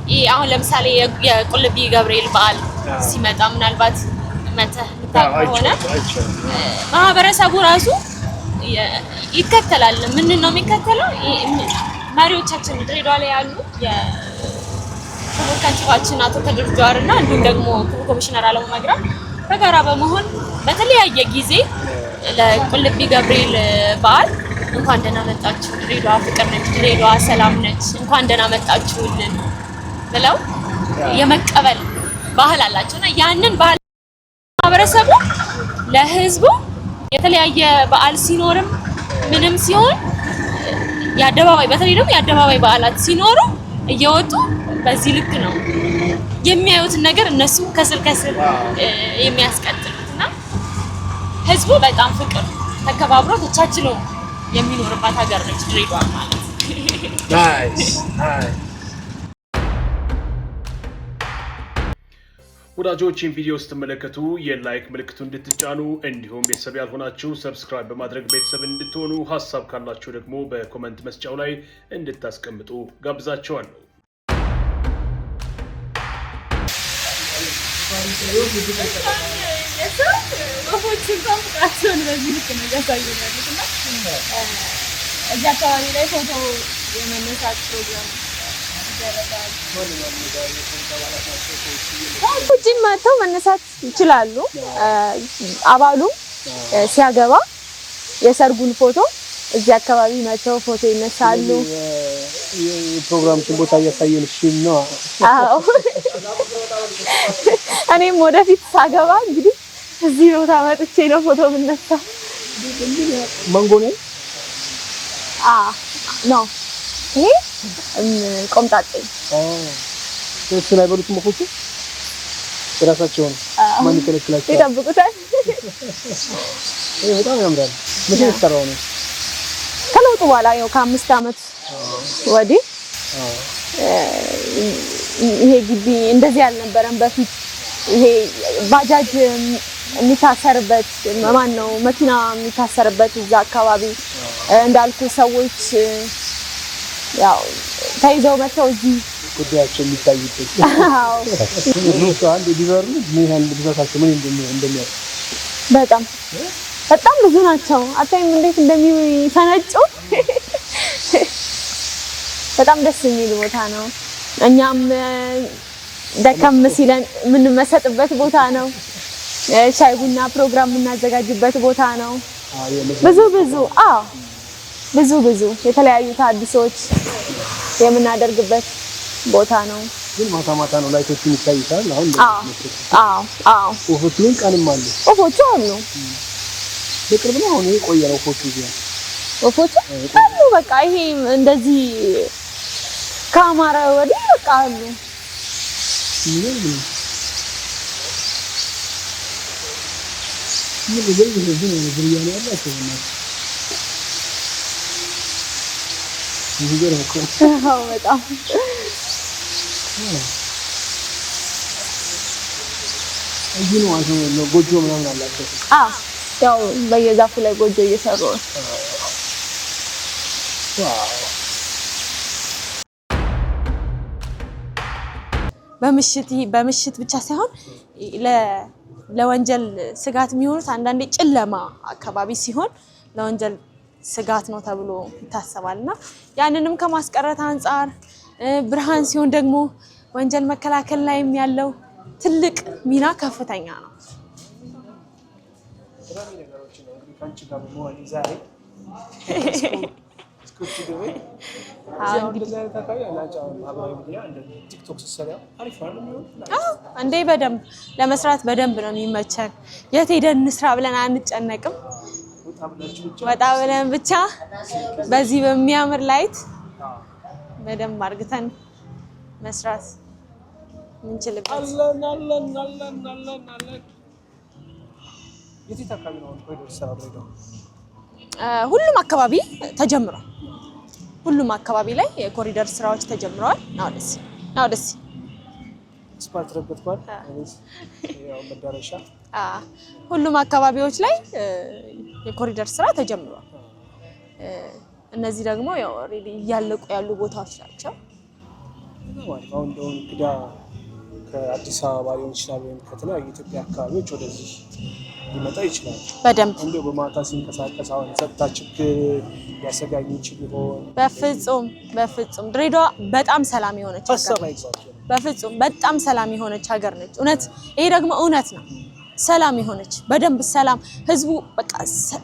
ይሄ አሁን ለምሳሌ የቁልቢ ገብርኤል በዓል ሲመጣ ምናልባት መተህ ከሆነ ማህበረሰቡ ራሱ ይከተላል። ምን ነው የሚከተለው? መሪዎቻችን ድሬዳዋ ላይ ያሉ የክቡር ከንቲባችን አቶ ከድር ጁሃር እና እንዲሁም ደግሞ ክቡር ኮሚሽነር አለሙ መግራ በጋራ በመሆን በተለያየ ጊዜ ለቁልቢ ገብርኤል በዓል እንኳን ደህና መጣችሁ፣ ድሬዳዋ ፍቅር ነች፣ ድሬዳዋ ሰላም ነች፣ እንኳን ደህና መጣችሁልን ብለው የመቀበል ባህል አላቸውና ያንን ባህል ማህበረሰቡ ለህዝቡ የተለያየ በዓል ሲኖርም ምንም ሲሆን የአደባባይ በተለይ ደግሞ የአደባባይ በዓላት ሲኖሩ እየወጡ በዚህ ልክ ነው የሚያዩትን ነገር እነሱ ከስር የሚያስቀጥሉትና ህዝቡ በጣም ፍቅር ተከባብሮ ተቻችሎ የሚኖርባት ሀገር ነች ድሬዳዋ ማለት። ናይስ። ወዳጆችን ቪዲዮ ስትመለከቱ የላይክ ምልክቱን እንድትጫኑ እንዲሁም ቤተሰብ ያልሆናችሁ ሰብስክራይብ በማድረግ ቤተሰብ እንድትሆኑ ሀሳብ ካላችሁ ደግሞ በኮመንት መስጫው ላይ እንድታስቀምጡ ጋብዛችኋለሁ። እዚህ አካባቢ ላይ ፎቶ የመነሳት ፕሮግራም ከውጭም መጥተው መነሳት ይችላሉ። አባሉም ሲያገባ የሰርጉን ፎቶ እዚህ አካባቢ መጥተው ፎቶ ይነሳሉ። የፕሮግራም ቦታ እያሳየንሽ ነው። አዎ እኔም ወደፊት ሳገባ እንግዲህ እዚህ ቦታ መጥቼ ነው ፎቶ የምነሳ። ማንጎ ነው ነው ይሄ ቆምጣጤ እሱ ላይ በሉት መፎቹ ራሳቸው ነው ማን ይከለክላቸው ይጠብቁታል። ይሄ በጣም ያምራል። ምን ተሰራው ነው ከለውጡ በኋላ ያው ከ5 ዓመት ወዲህ ይሄ ግቢ እንደዚህ አልነበረም በፊት። ይሄ ባጃጅ የሚታሰርበት ማን ነው መኪና የሚታሰርበት እዛ አካባቢ እንዳልኩ ሰዎች ያው ተይዘው መተው እዚህ ጉዳያቸው የሚታይበት አዎ ነው። አንድ ዲቨርኑ ምን ያህል ብዛታቸው ምን እንደሚያውቅ በጣም ብዙ ናቸው። አታይም እንዴት እንደሚፈነጩ። በጣም ደስ የሚል ቦታ ነው። እኛም ደከም ሲለን የምንመሰጥበት ቦታ ነው። ሻይ ቡና ፕሮግራም የምናዘጋጅበት ቦታ ነው። ብዙ የተለያዩ ታድሶች የምናደርግበት ቦታ ነው። ግን ማታ ነው ላይቶቹ ይታያል። አዎ ወፎቹን ቀንም አሉ። ወፎቹ አሉ። በቅርብ ነው አሁን የቆየው ወፎቹ እዚህ ወፎቹ አሉ። በቃ ይሄ እንደዚህ ካማራ ወዲህ በቃ አሉ። በጣም ጎጆ ምናምን አላቸው። ያው በየዛፉ ላይ ጎጆ እየሰሩ ነው። በምሽት ብቻ ሳይሆን ለወንጀል ስጋት የሚሆኑት አንዳንዴ ጨለማ አካባቢ ሲሆን ለወንጀል ስጋት ነው ተብሎ ይታሰባልና ያንንም ከማስቀረት አንፃር ብርሃን ሲሆን ደግሞ ወንጀል መከላከል ላይም ያለው ትልቅ ሚና ከፍተኛ ነው። እንዴ በደንብ ለመስራት በደንብ ነው የሚመቸን። የት ሄደን እንስራ ብለን አንጨነቅም። ወጣ ብለን ብቻ በዚህ በሚያምር ላይት በደንብ አርግተን መስራት እንችልበት። ሁሉም አካባቢ ተጀምሯል። ሁሉም አካባቢ ላይ የኮሪደር ስራዎች ተጀምረዋል። ናው ደስ ስፓርት ረበትኳል ያው መዳረሻ ሁሉም አካባቢዎች ላይ የኮሪደር ስራ ተጀምሯል። እነዚህ ደግሞ ያው ኦሬዲ እያለቁ ያሉ ቦታዎች ናቸው። አሁን እንደው እንግዳ ከአዲስ አበባ ሊሆን ይችላል ወይም ከተለያዩ ኢትዮጵያ አካባቢዎች ወደዚህ ሊመጣ ይችላል። በደንብ እንደው በማታ ሲንቀሳቀስ አሁን ጸጥታ ችግር ሊያሰጋኝ ይችል ይሆን? በፍጹም ድሬዳዋ በጣም ሰላም የሆነች ሀገር ነች። በፍጹም በጣም ሰላም የሆነች ሀገር ነች። እውነት ይሄ ደግሞ እውነት ነው። ሰላም የሆነች በደንብ ሰላም ህዝቡ በቃ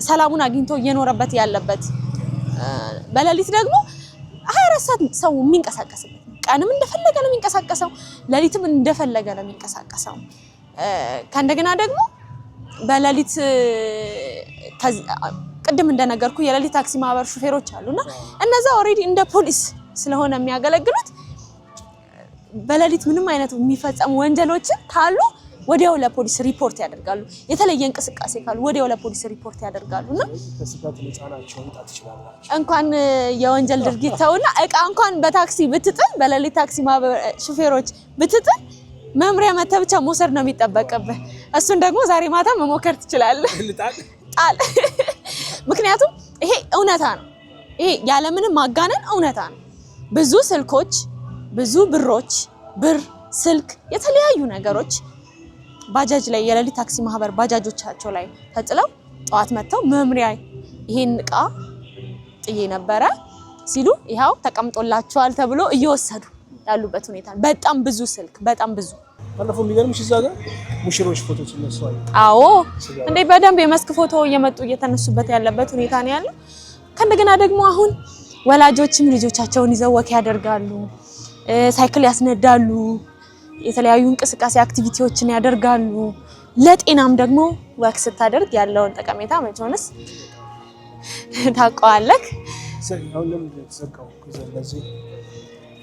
ሰላሙን አግኝቶ እየኖረበት ያለበት በሌሊት ደግሞ 24 ሰዓት ሰው የሚንቀሳቀስበት ቀንም እንደፈለገ ነው የሚንቀሳቀሰው፣ ሌሊትም እንደፈለገ ነው የሚንቀሳቀሰው። ከእንደገና ደግሞ በሌሊት ቅድም እንደነገርኩ የሌሊት ታክሲ ማህበር ሹፌሮች አሉና እነዛ ኦሬዲ እንደ ፖሊስ ስለሆነ የሚያገለግሉት በሌሊት ምንም አይነት የሚፈጸሙ ወንጀሎችን ካሉ ወዲያው ለፖሊስ ሪፖርት ያደርጋሉ። የተለየ እንቅስቃሴ ካሉ ወዲያው ለፖሊስ ሪፖርት ያደርጋሉና እንኳን የወንጀል ድርጊት ተውና እቃ እንኳን በታክሲ ብትጥል በሌሊት ታክሲ ማህበር ሹፌሮች ብትጥል መምሪያ መተህ ብቻ መውሰድ ነው የሚጠበቅብህ። እሱን ደግሞ ዛሬ ማታ መሞከር ትችላለህ። ጣል። ምክንያቱም ይሄ እውነታ ነው። ይሄ ያለምንም ማጋነን እውነታ ነው። ብዙ ስልኮች፣ ብዙ ብሮች፣ ብር፣ ስልክ፣ የተለያዩ ነገሮች ባጃጅ ላይ የሌሊት ታክሲ ማህበር ባጃጆቻቸው ላይ ተጥለው ጠዋት መተው መምሪያ ይሄን እቃ ጥዬ ነበረ ሲሉ ይሄው ተቀምጦላቸዋል ተብሎ እየወሰዱ ያሉበት ሁኔታ በጣም ብዙ ስልክ በጣም ብዙ ባለፈው የሚገርምሽ እዛ ጋር ሙሽሮች ፎቶች ይነሳሉ። አዎ እንዴ በደንብ የመስክ ፎቶ እየመጡ እየተነሱበት ያለበት ሁኔታ ነው ያለው። ከእንደገና ደግሞ አሁን ወላጆችም ልጆቻቸውን ይዘው ወክ ያደርጋሉ፣ ሳይክል ያስነዳሉ፣ የተለያዩ እንቅስቃሴ አክቲቪቲዎችን ያደርጋሉ። ለጤናም ደግሞ ወክ ስታደርግ ያለውን ጠቀሜታ መቼውንስ ታውቀዋለህ። አሁን ለምን ተዘጋው? ከዚህ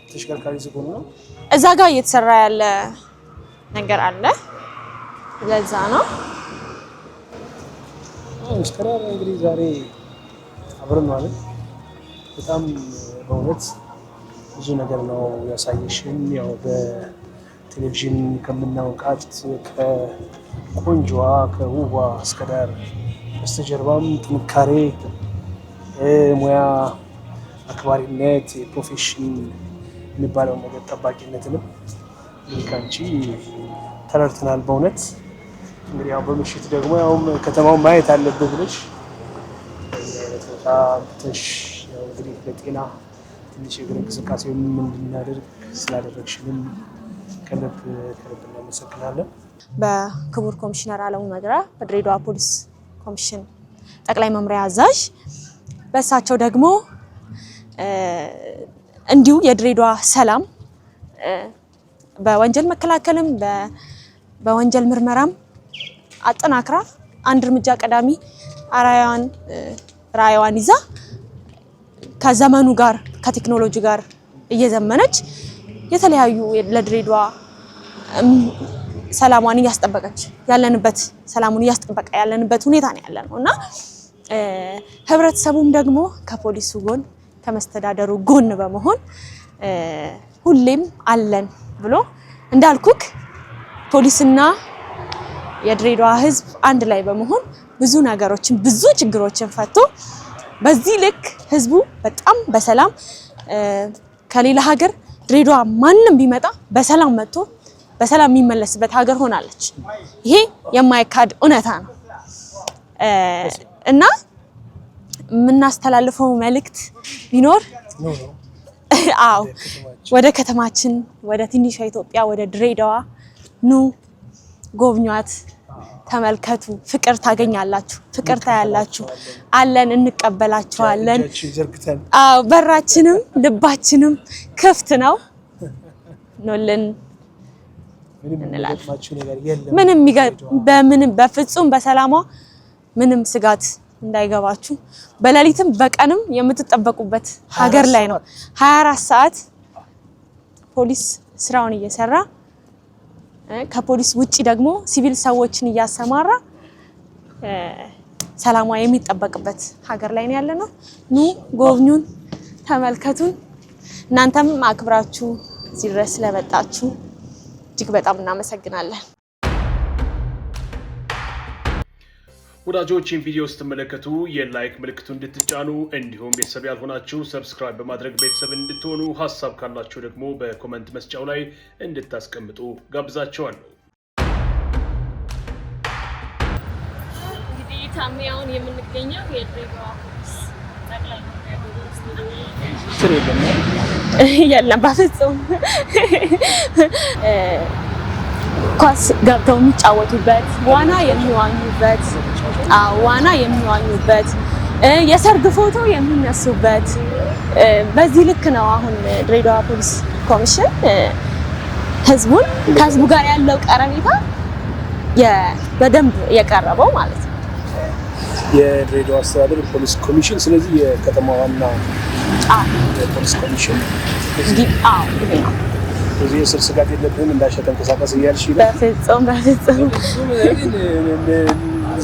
ተሽከርካሪ ዝጎን ነው እዛ ጋር እየተሰራ ያለ ነገር አለ። ለዛ ነው እስከራራ እንግዲህ ዛሬ አብረን ማለት በጣም በእውነት ብዙ ነገር ነው ያሳየሽን። ያው በቴሌቪዥን ከምናውቃት ከቆንጆዋ ከውቧ እስከዳር በስተጀርባም ጥንካሬ፣ ሙያ፣ አክባሪነት፣ የፕሮፌሽን የሚባለውን ነገር ጠባቂነትንም ካንቺ ተረድተናል። በእውነት እንግዲህ ያው በምሽት ደግሞ ያው ከተማውን ማየት አለብህ ብለሽ ቦታ ትንሽ ያው እንግዲህ ለጤና ትንሽ የእግር እንቅስቃሴ እንድናደርግ ስላደረግሽንም ከልብ እናመሰግናለን። በክቡር ኮሚሽነር አለሙ መግራ በድሬዳዋ ፖሊስ ኮሚሽን ጠቅላይ መምሪያ አዛዥ በእሳቸው ደግሞ እንዲሁ የድሬዳዋ ሰላም በወንጀል መከላከልም በወንጀል ምርመራም አጠናክራ አንድ እርምጃ ቀዳሚ ራዕይዋን ይዛ ከዘመኑ ጋር ከቴክኖሎጂ ጋር እየዘመነች የተለያዩ ለድሬዳዋ ሰላሟን እያስጠበቀች ያለንበት ሰላሙን እያስጠበቀ ያለንበት ሁኔታ ነው ያለነው እና ህብረተሰቡም ደግሞ ከፖሊሱ ጎን ከመስተዳደሩ ጎን በመሆን ሁሌም አለን ብሎ እንዳልኩክ ፖሊስና የድሬዳዋ ህዝብ አንድ ላይ በመሆን ብዙ ነገሮችን ብዙ ችግሮችን ፈቶ በዚህ ልክ ህዝቡ በጣም በሰላም ከሌላ ሀገር ድሬዳዋ ማንንም ቢመጣ በሰላም መጥቶ በሰላም የሚመለስበት ሀገር ሆናለች። ይሄ የማይካድ እውነታ ነው እና የምናስተላልፈው መልእክት ቢኖር አዎ ወደ ከተማችን ወደ ትንሿ ኢትዮጵያ ወደ ድሬዳዋ ኑ፣ ጎብኟት፣ ተመልከቱ፣ ፍቅር ታገኛላችሁ፣ ፍቅር ታያላችሁ። አለን፣ እንቀበላችኋለን። አዎ በራችንም ልባችንም ክፍት ነው። ኖልን ምንም በፍጹም በሰላሟ ምንም ስጋት እንዳይገባችሁ። በሌሊትም በቀንም የምትጠበቁበት ሀገር ላይ ነው። 24 ሰዓት ፖሊስ ስራውን እየሰራ ከፖሊስ ውጪ ደግሞ ሲቪል ሰዎችን እያሰማራ ሰላሟ የሚጠበቅበት ሀገር ላይ ነው ያለነው። ኑ ጎብኙን፣ ተመልከቱን። እናንተም አክብራችሁ እዚህ ድረስ ስለመጣችሁ እጅግ በጣም እናመሰግናለን። ወዳጆችን ቪዲዮ ስትመለከቱ የላይክ ምልክቱ እንድትጫኑ እንዲሁም ቤተሰብ ያልሆናችሁ ሰብስክራይብ በማድረግ ቤተሰብ እንድትሆኑ ሀሳብ ካላችሁ ደግሞ በኮመንት መስጫው ላይ እንድታስቀምጡ ጋብዛችኋለሁ። እንግዲህ ታሚያውን የምንገኘው የድሬዳዋ ፖሊስ ጠቅላይ መምሪያ የለም በፍጹም ኳስ ገብተው የሚጫወቱበት ዋና የሚዋኙበት የሰርግ ፎቶ የሚነሱበት በዚህ ልክ ነው። አሁን ድሬዳዋ ፖሊስ ኮሚሽን ከህዝቡ ጋር ያለው ቀረቤታ በደንብ የቀረበው ማለት ነው። የድሬዳዋ አስተዳደር ፖሊስ ኮሚሽን ስለዚህ የከተማዋና ፖሊስ ኮሚሽን እዚህ የስር ስጋት የለብህም እንዳሻ ተንቀሳቀስ እያልሽ በፍጹም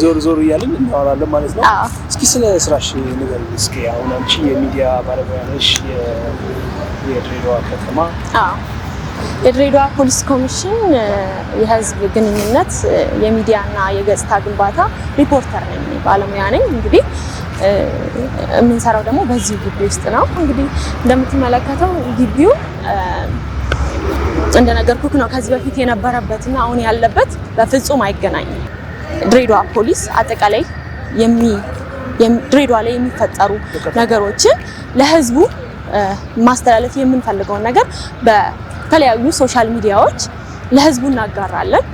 ዞር ዞር እያልን እናወራለን ማለት ነው። እስኪ ስለ ስራሽ ንገሪኝ እስኪ። አሁን አንቺ የሚዲያ ባለሙያ ነሽ፣ የድሬዳዋ ከተማ የድሬዳዋ ፖሊስ ኮሚሽን የህዝብ ግንኙነት የሚዲያና የገጽታ ግንባታ ሪፖርተር ነኝ፣ ባለሙያ ነኝ። እንግዲህ የምንሰራው ደግሞ በዚህ ግቢ ውስጥ ነው። እንግዲህ እንደምትመለከተው ግቢው እንደነገርኩክ ነው ከዚህ በፊት የነበረበትና አሁን ያለበት በፍጹም አይገናኝም። ድሬዳዋ ፖሊስ አጠቃላይ ድሬዳዋ ላይ የሚፈጠሩ ነገሮችን ለህዝቡ ማስተላለፍ የምንፈልገውን ነገር በተለያዩ ሶሻል ሚዲያዎች ለህዝቡ እናጋራለን።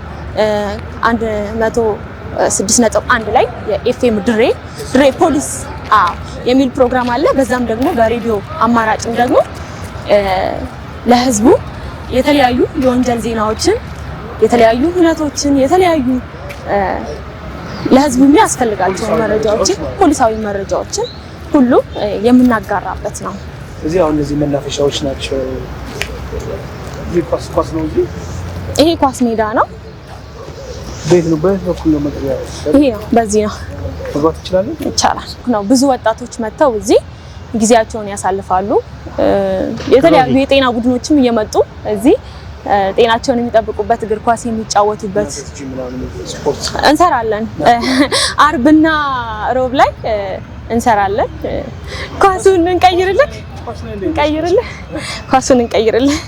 106.1 ላይ የኤፍኤም ድሬ ፖሊስ የሚል ፕሮግራም አለ። በዛም ደግሞ በሬዲዮ አማራጭም ደግሞ ለህዝቡ የተለያዩ የወንጀል ዜናዎችን፣ የተለያዩ ሁነቶችን፣ የተለያዩ ለህዝቡ የሚያስፈልጋቸው መረጃዎችን፣ ፖሊሳዊ መረጃዎችን ሁሉ የምናጋራበት ነው። እዚህ አሁን እነዚህ መናፈሻዎች ናቸው። ይሄ ኳስ ነው እንጂ ይሄ ኳስ ሜዳ ነው። ቤት ነው። በዚህ በኩል ነው መግቢያ። ይሄ ነው። በዚህ ነው መግባት ይችላል። ይቻላል ነው። ብዙ ወጣቶች መጥተው እዚህ ጊዜያቸውን ያሳልፋሉ። የተለያዩ የጤና ቡድኖችም እየመጡ እዚህ ጤናቸውን የሚጠብቁበት፣ እግር ኳስ የሚጫወቱበት እንሰራለን። አርብና ሮብ ላይ እንሰራለን። ኳሱን እንቀይርልህ ኳሱን እንቀይርልህ።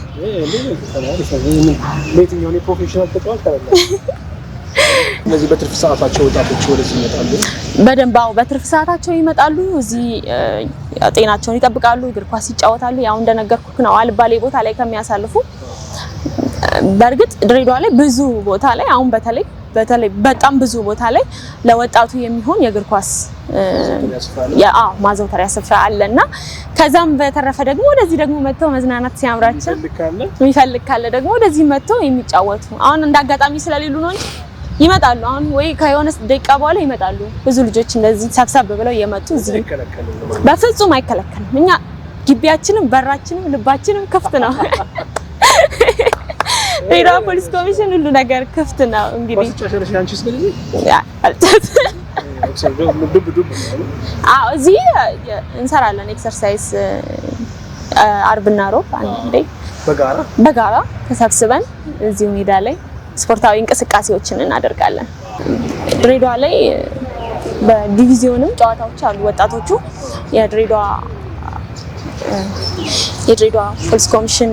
ለየትኛው ነው ፕሮፌሽናል ተጫዋች ታደርጋለህ? እነዚህ በትርፍ ሰዓታቸው ወጣቶች ወደዚህ ይመጣሉ። በደንብ በትርፍ ሰዓታቸው ይመጣሉ። እዚህ ጤናቸውን ይጠብቃሉ፣ እግር ኳስ ይጫወታሉ። ያው እንደነገርኩህ ነው አልባሌ ቦታ ላይ ከሚያሳልፉ። በእርግጥ ድሬዳዋ ላይ ብዙ ቦታ ላይ አሁን በተለይ በጣም ብዙ ቦታ ላይ ለወጣቱ የሚሆን የእግር ኳስ ማዘውተሪያ ስፍራ አለና ከዛም በተረፈ ደግሞ ወደዚህ ደግሞ መጥተው መዝናናት ሲያምራቸው የሚፈልግ ካለ ደግሞ ወደዚህ መጥተው የሚጫወቱ አሁን እንዳጋጣሚ ስለሌሉ ነው እንጂ ይመጣሉ። አሁን ወይ ከሆነ ደቂቃ በኋላ ይመጣሉ። ብዙ ልጆች እንደዚህ ሰብሰብ ብለው የመጡ እዚህ በፍጹም አይከለከልም። እኛ ግቢያችንም በራችንም ልባችንም ክፍት ነው። ድሬዳዋ ፖሊስ ኮሚሽን ሁሉ ነገር ክፍት ነው። እንግዲህ እዚህ እንሰራለን ኤክሰርሳይዝ አርብና ሮብ አንዴ በጋራ ተሰብስበን እዚሁ ሜዳ ላይ ስፖርታዊ እንቅስቃሴዎችን እናደርጋለን። ድሬዳዋ ላይ በዲቪዚዮንም ጨዋታዎች አሉ። ወጣቶቹ የድሬዳዋ ፖሊስ ኮሚሽን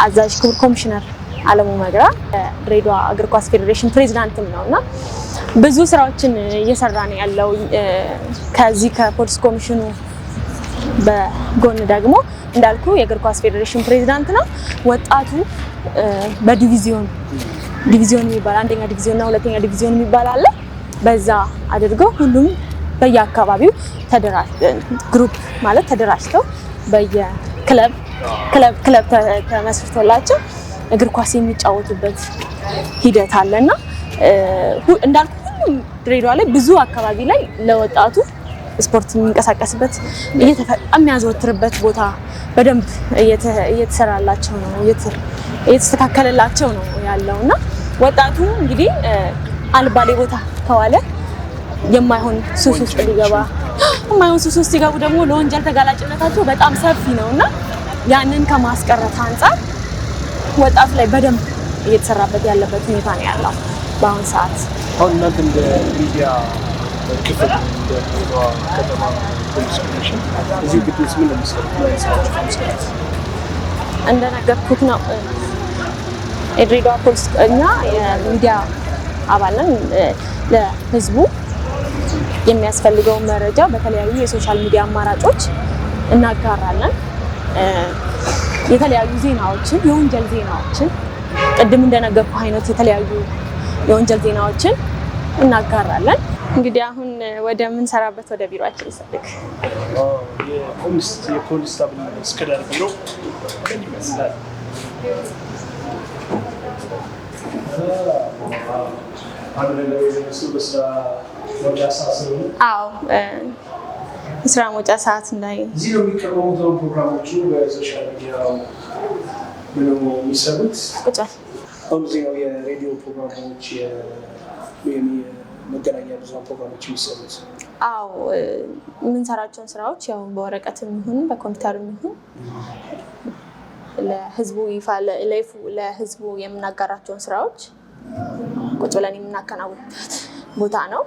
አዛዥ ክቡር ኮሚሽነር አለሙ መግራ ድሬዳዋ እግር ኳስ ፌዴሬሽን ፕሬዝዳንትም ነውና ብዙ ስራዎችን እየሰራ ነው ያለው። ከዚህ ከፖሊስ ኮሚሽኑ በጎን ደግሞ እንዳልኩ የእግር ኳስ ፌዴሬሽን ፕሬዝዳንት ነው። ወጣቱ በዲቪዚዮን የሚባል አንደኛ ዲቪዚዮን እና ሁለተኛ ዲቪዚዮን የሚባል አለ። በዛ አድርገው ሁሉም በየአካባቢው ግሩፕ ማለት ተደራጅተው በየክለብ ተመስርቶላቸው እግር ኳስ የሚጫወቱበት ሂደት አለና እንዳልኩ ሁሉም ድሬዳዋ ላይ ብዙ አካባቢ ላይ ለወጣቱ ስፖርት የሚንቀሳቀስበት የሚያዘወትርበት ቦታ በደንብ እየተሰራላቸው ነው፣ እየተስተካከለላቸው ነው ያለውና ወጣቱ እንግዲህ አልባሌ ቦታ ከዋለ የማይሆን ሱስ ውስጥ ሲገቡ ደግሞ ለወንጀል ተጋላጭነታቸው በጣም ሰፊ ነውና ያንን ከማስቀረት አንፃር ወጣቱ ላይ በደንብ እየተሰራበት ያለበት ሁኔታ ነው ያለው በአሁን ሰዓት። አሁን እናንተ እንደ ሚዲያ ክፍል እንደ ድሬዳዋ ከተማ ፖሊስ ኮሚሽን እዚህ ግቢ ውስጥ ምን ለምሳሌ እንደነገርኩት ነው የድሬዳዋ ፖሊስ እኛ የሚዲያ አባል ነን። ለህዝቡ የሚያስፈልገውን መረጃ በተለያዩ የሶሻል ሚዲያ አማራጮች እናጋራለን። የተለያዩ ዜናዎችን፣ የወንጀል ዜናዎችን ቅድም እንደነገርኩ አይነት የተለያዩ የወንጀል ዜናዎችን እናጋራለን። እንግዲህ አሁን ወደ ምንሰራበት ወደ ቢሮአችን ይሰጥክ የፖሊስ ታብል እስከዳር ቢሮ ይመስላል። የስራ መውጫ ሰዓት ላይ እዚህ ነው የሚቀርቡት ፕሮግራሞቹ። በሶሻል ሚዲያ ምንም የሚሰሩት አሁን እዚህ ነው የሬዲዮ ፕሮግራሞች፣ የመገናኛ ብዙሃን ፕሮግራሞች የሚሰሩት። አዎ የምንሰራቸውን ስራዎች ያው በወረቀትም ይሁን በኮምፒውተርም ይሁን ለህዝቡ ይፋ ለህዝቡ የምናጋራቸውን ስራዎች ቁጭ ብለን የምናከናውንበት ቦታ ነው።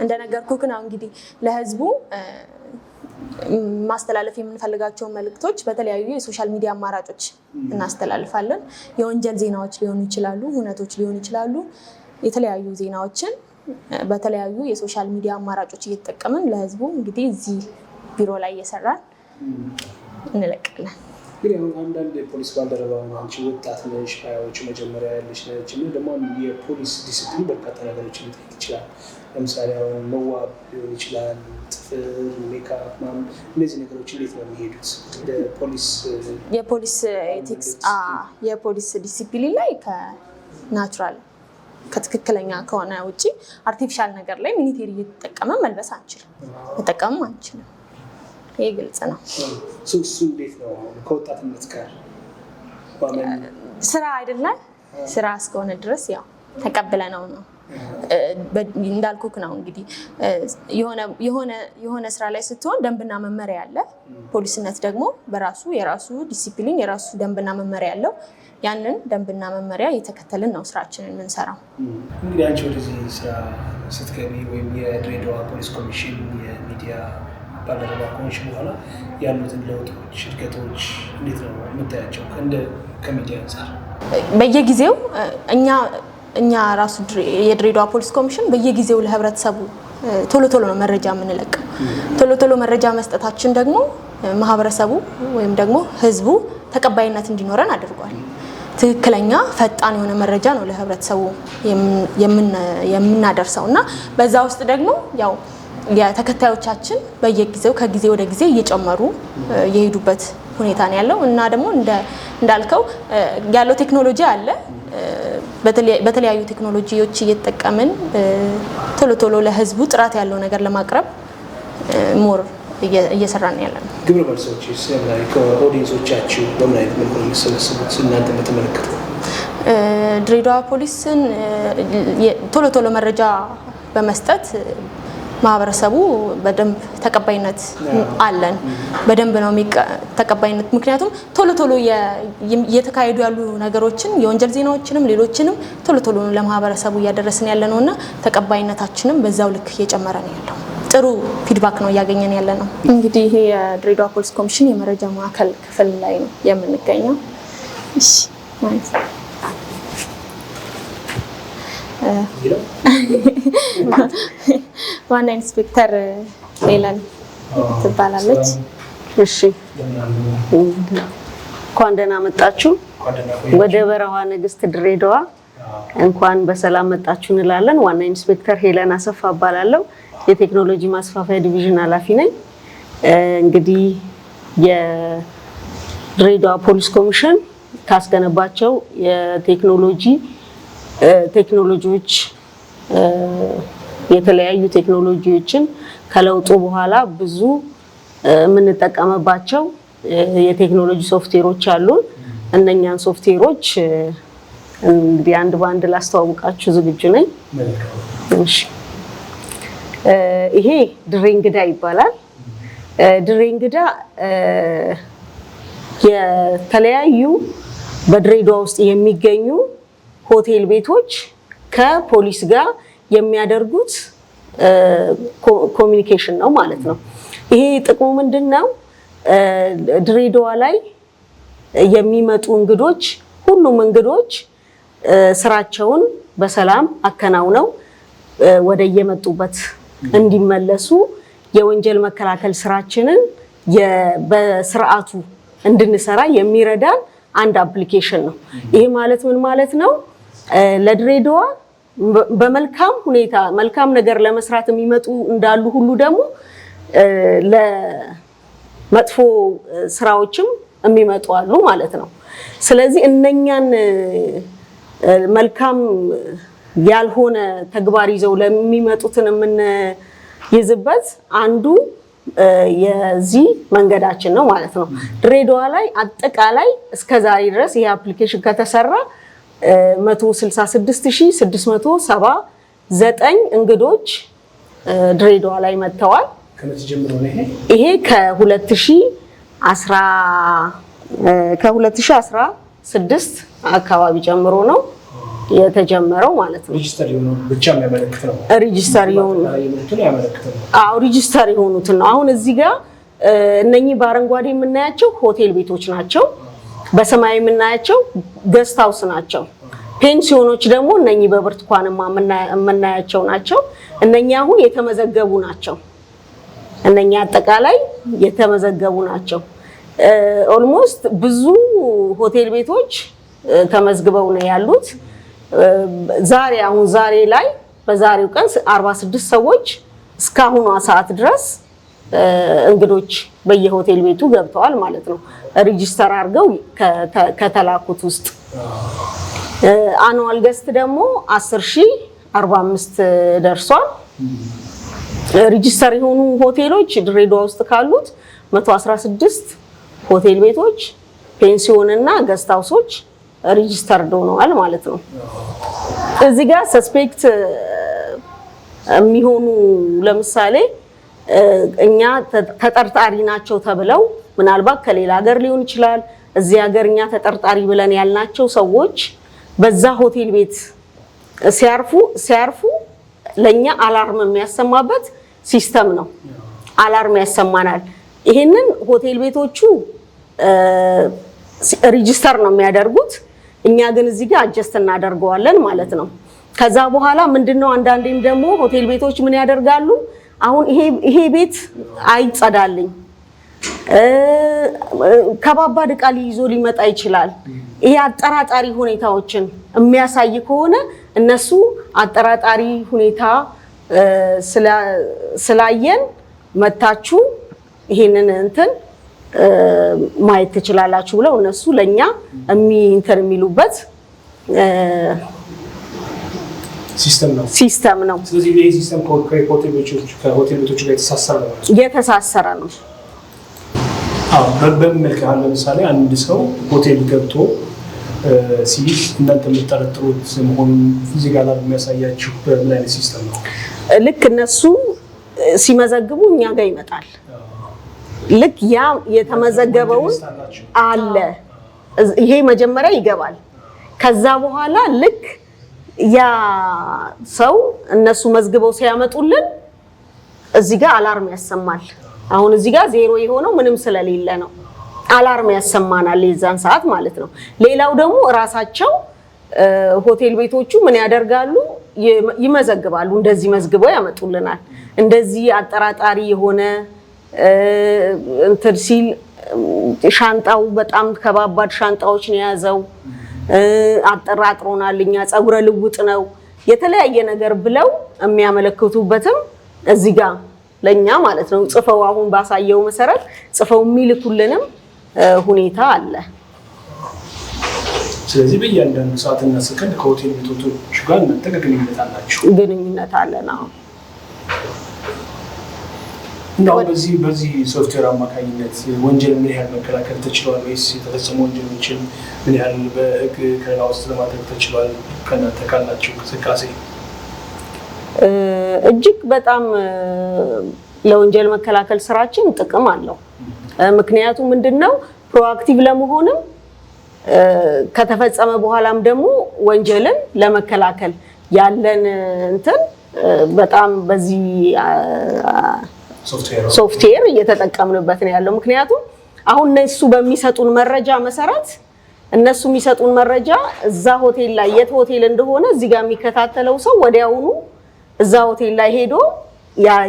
እንደነገርኩህ ነው እንግዲህ ለህዝቡ ማስተላለፍ የምንፈልጋቸው መልእክቶች በተለያዩ የሶሻል ሚዲያ አማራጮች እናስተላልፋለን። የወንጀል ዜናዎች ሊሆኑ ይችላሉ፣ ሁነቶች ሊሆኑ ይችላሉ። የተለያዩ ዜናዎችን በተለያዩ የሶሻል ሚዲያ አማራጮች እየተጠቀምን ለህዝቡ እንግዲህ እዚህ ቢሮ ላይ እየሰራን እንለቃለን። እንግዲህ አሁን አንዳንድ የፖሊስ ባልደረባ አንቺ ወጣት ነሽ፣ ሀያዎቹ መጀመሪያ ያለሽ ነች እና ደግሞ የፖሊስ ዲሲፕሊን በርካታ ነገሮችን ሊጠይቅ ይችላል። ለምሳሌ አሁን መዋብ ሊሆን ይችላል፣ ጥፍር፣ ሜካፕ ምናምን፣ እነዚህ ነገሮች እንዴት ነው የሚሄዱት? የፖሊስ ኤቲክስ የፖሊስ ዲሲፕሊን ላይ ከናቹራል ከትክክለኛ ከሆነ ውጪ አርቲፊሻል ነገር ላይ ሚኒቴሪ እየተጠቀመ መልበስ አንችልም፣ መጠቀምም አንችልም። ይሄ ግልጽ ነው። እሱ እንዴት ነው ከወጣትነት ጋር ስራ አይደለም? ስራ እስከሆነ ድረስ ያው ተቀብለ ነው እንዳልኩክ ነው እንግዲህ የሆነ ስራ ላይ ስትሆን ደንብና መመሪያ አለ። ፖሊስነት ደግሞ የራሱ ዲሲፕሊን የራሱ ደንብና መመሪያ አለው። ያንን ደንብና መመሪያ እየተከተልን ነው ስራችንን የምንሰራው። እንግዲህ አንቺ ወደዚህ ስራ ስትገቢ ወይም የድሬዳዋ ፖሊስ ኮሚሽን የሚዲያ ባልደረባ ከሆንሽ በኋላ ያሉትን ለውጦች፣ እድገቶች እንዴት ነው የምታያቸው? ከሚዲያ አንጻር በየጊዜው እኛ ራሱ የድሬዳዋ ፖሊስ ኮሚሽን በየጊዜው ለህብረተሰቡ ቶሎ ነው መረጃ የምንለቀው። ቶሎ መረጃ መስጠታችን ደግሞ ማህበረሰቡ ወይም ደግሞ ህዝቡ ተቀባይነት እንዲኖረን አድርጓል። ትክክለኛ ፈጣን የሆነ መረጃ ነው ለህብረተሰቡ የምናደርሰው እና በዛ ውስጥ ደግሞ ያው የተከታዮቻችን በየጊዜው ከጊዜ ወደ ጊዜ እየጨመሩ የሄዱበት ሁኔታ ነው ያለው እና ደግሞ እንዳልከው ያለው ቴክኖሎጂ አለ። በተለያዩ ቴክኖሎጂዎች እየተጠቀምን ቶሎ ለህዝቡ ጥራት ያለው ነገር ለማቅረብ ሞር እየሰራን ያለነው። ግብረ መልሶች ስለላይ ከኦዲየንሶቻችሁ በምን አይነት መልኩ ነው የሚሰበሰቡት? እናንተ በተመለከተ ድሬዳዋ ፖሊስን ቶሎ መረጃ በመስጠት ማህበረሰቡ በደንብ ተቀባይነት አለን። በደንብ ነው ተቀባይነት። ምክንያቱም ቶሎ እየተካሄዱ ያሉ ነገሮችን የወንጀል ዜናዎችንም ሌሎችንም ቶሎ ለማህበረሰቡ እያደረስን ያለ ነውና ተቀባይነታችንም በዛው ልክ እየጨመረ ነው ያለው። ጥሩ ፊድባክ ነው እያገኘን ያለ ነው። እንግዲህ ይሄ የድሬዳዋ ፖሊስ ኮሚሽን የመረጃ ማዕከል ክፍል ላይ ነው የምንገኘው። እሺ ማለት ዋና ኢንስፔክተር ሄለን ትባላለች። እሺ እንኳን ደህና መጣችሁ ወደ በረሃ ንግስት ድሬዳዋ። እንኳን በሰላም መጣችሁ እንላለን። ዋና ኢንስፔክተር ሄለን አሰፋ እባላለሁ። የቴክኖሎጂ ማስፋፊያ ዲቪዥን ኃላፊ ነኝ። እንግዲህ የድሬዳዋ ፖሊስ ኮሚሽን ካስገነባቸው ቴክኖሎጂዎች የተለያዩ ቴክኖሎጂዎችን ከለውጡ በኋላ ብዙ የምንጠቀምባቸው የቴክኖሎጂ ሶፍትዌሮች አሉን። እነኛን ሶፍትዌሮች እንግዲህ አንድ በአንድ ላስተዋውቃችሁ ዝግጁ ነኝ። እሺ ይሄ ድሬ እንግዳ ይባላል። ድሬ እንግዳ የተለያዩ በድሬዳዋ ውስጥ የሚገኙ ሆቴል ቤቶች ከፖሊስ ጋር የሚያደርጉት ኮሚኒኬሽን ነው ማለት ነው። ይሄ ጥቅሙ ምንድነው? ድሬዳዋ ላይ የሚመጡ እንግዶች ሁሉም እንግዶች ስራቸውን በሰላም አከናውነው ወደ የመጡበት እንዲመለሱ የወንጀል መከላከል ስራችንን በስርዓቱ እንድንሰራ የሚረዳን አንድ አፕሊኬሽን ነው። ይሄ ማለት ምን ማለት ነው? ለድሬዳዋ በመልካም ሁኔታ መልካም ነገር ለመስራት የሚመጡ እንዳሉ ሁሉ ደግሞ ለመጥፎ ስራዎችም የሚመጡ አሉ ማለት ነው። ስለዚህ እነኛን መልካም ያልሆነ ተግባር ይዘው ለሚመጡትን የምንይዝበት አንዱ የዚህ መንገዳችን ነው ማለት ነው። ድሬዳዋ ላይ አጠቃላይ እስከዛሬ ድረስ ይሄ አፕሊኬሽን ከተሰራ 166679 እንግዶች ድሬዳዋ ላይ መጥተዋል። ይሄ ከ2014 ከ2016 አካባቢ ጀምሮ ነው የተጀመረው ማለት ነው። ሬጂስተር የሆኑ ብቻ የሚያመለክት ነው። ሬጂስተር የሆኑትን ያመለክታል። አዎ ሬጂስተር የሆኑትን ነው። አሁን እዚህ ጋር እነኚህ በአረንጓዴ የምናያቸው ሆቴል ቤቶች ናቸው። በሰማያዊ የምናያቸው ገስት ሃውስ ናቸው። ፔንሲዮኖች ደግሞ እነኚህ በብርቱካንማ የምናያቸው ናቸው። እነኚህ አሁን የተመዘገቡ ናቸው። እነኚህ አጠቃላይ የተመዘገቡ ናቸው። ኦልሞስት ብዙ ሆቴል ቤቶች ተመዝግበው ነው ያሉት። ዛሬ ላይ በዛሬው ቀን 46 ሰዎች እስካሁኗ ሰዓት ድረስ እንግዶች በየሆቴል ቤቱ ገብተዋል ማለት ነው። ሬጂስተር አድርገው ከተላኩት ውስጥ አኑዋል ገስት ደግሞ 10,045 ደርሷል። ሬጂስተር የሆኑ ሆቴሎች ድሬዳዋ ውስጥ ካሉት 116 ሆቴል ቤቶች፣ ፔንሲዮን እና ገስት ሃውሶች ሬጂስተርድ ሆነዋል ማለት ነው። እዚህ ጋር ሰስፔክት የሚሆኑ ለምሳሌ እኛ ተጠርጣሪ ናቸው ተብለው ምናልባት ከሌላ ሀገር ሊሆን ይችላል፣ እዚህ ሀገር እኛ ተጠርጣሪ ብለን ያልናቸው ሰዎች በዛ ሆቴል ቤት ሲያርፉ ለኛ አላርም የሚያሰማበት ሲስተም ነው። አላርም ያሰማናል። ይሄንን ሆቴል ቤቶቹ ሬጂስተር ነው የሚያደርጉት። እኛ ግን እዚህ ጋር አጀስት እናደርገዋለን ማለት ነው። ከዛ በኋላ ምንድነው አንዳንዴም ደግሞ ሆቴል ቤቶች ምን ያደርጋሉ? አሁን ይሄ ቤት አይጸዳልኝ፣ ከባባድ ዕቃ ይዞ ሊመጣ ይችላል። ይሄ አጠራጣሪ ሁኔታዎችን የሚያሳይ ከሆነ እነሱ አጠራጣሪ ሁኔታ ስላየን መታችሁ ይሄንን እንትን ማየት ትችላላችሁ ብለው እነሱ ለኛ እንትን የሚሉበት ሲስተም ነው። ስለዚህ ይሄ ሲስተም ከሆቴል ቤቶች ጋር የተሳሰረ ነው። አዎ በመልክ አሁን ለምሳሌ አንድ ሰው ሆቴል ገብቶ ሲል እናንተ የምትጠረጥሩት መሆኑን እዚህ ጋር የሚያሳያችሁ በምን አይነት ሲስተም ነው? ልክ እነሱ ሲመዘግቡ እኛ ጋር ይመጣል። ልክ ያ የተመዘገበውን አለ ይሄ መጀመሪያ ይገባል። ከዛ በኋላ ልክ ያ ሰው እነሱ መዝግበው ሲያመጡልን እዚህ ጋር አላርም ያሰማል። አሁን እዚህ ጋር ዜሮ የሆነው ምንም ስለሌለ ነው። አላርም ያሰማናል የዛን ሰዓት ማለት ነው። ሌላው ደግሞ ራሳቸው ሆቴል ቤቶቹ ምን ያደርጋሉ? ይመዘግባሉ። እንደዚህ መዝግበው ያመጡልናል። እንደዚህ አጠራጣሪ የሆነ እንትን ሲል ሻንጣው በጣም ከባባድ ሻንጣዎች ነው የያዘው፣ አጠራጥሮናል፣ እኛ ጸጉረ ልውጥ ነው የተለያየ ነገር ብለው የሚያመለክቱበትም እዚህ ጋር ለኛ ማለት ነው ጽፈው አሁን ባሳየው መሰረት ጽፈው የሚልኩልንም ሁኔታ አለ። ስለዚህ በእያንዳንዱ ሰዓትና ሰከንድ ከሆቴል ቤቶች ጋር ግንኙነት አላችሁ? ግንኙነት አለና ነው። በዚህ ሶፍትዌር አማካኝነት ወንጀል ምን ያህል መከላከል ተችሏል? ወይስ የተፈጸሙ ወንጀሎችን ምን ያህል በህግ ከለላ ውስጥ ለማድረግ ተችሏል? ከእናንተ ካላችሁ እንቅስቃሴ እጅግ በጣም ለወንጀል መከላከል ስራችን ጥቅም አለው። ምክንያቱም ምንድነው ፕሮአክቲቭ ለመሆንም ከተፈጸመ በኋላም ደግሞ ወንጀልን ለመከላከል ያለን እንትን በጣም በዚህ ሶፍትዌር እየተጠቀምንበት ነው ያለው። ምክንያቱም አሁን እነሱ በሚሰጡን መረጃ መሰረት እነሱ የሚሰጡን መረጃ እዛ ሆቴል ላይ የት ሆቴል እንደሆነ እዚህ ጋር የሚከታተለው ሰው ወዲያውኑ እዛ ሆቴል ላይ ሄዶ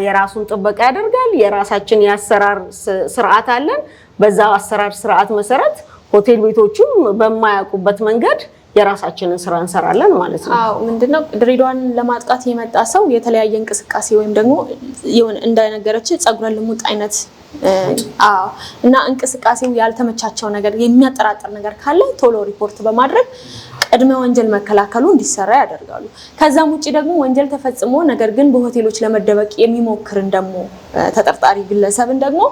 የራሱን ጥበቃ ያደርጋል። የራሳችን የአሰራር ስርዓት አለን። በዛ አሰራር ስርዓት መሰረት ሆቴል ቤቶቹም በማያውቁበት መንገድ የራሳችንን ስራ እንሰራለን ማለት ነው። አዎ ምንድነው ድሬዳዋን ለማጥቃት የመጣ ሰው የተለያየ እንቅስቃሴ ወይም ደግሞ ይሁን እንደነገረች ጸጉረ ልሙጥ አይነት እና እንቅስቃሴው ያልተመቻቸው ነገር የሚያጠራጥር ነገር ካለ ቶሎ ሪፖርት በማድረግ ቅድመ ወንጀል መከላከሉ እንዲሰራ ያደርጋሉ። ከዛም ውጪ ደግሞ ወንጀል ተፈጽሞ ነገር ግን በሆቴሎች ለመደበቅ የሚሞክርን ደግሞ ተጠርጣሪ ግለሰብን ደግሞ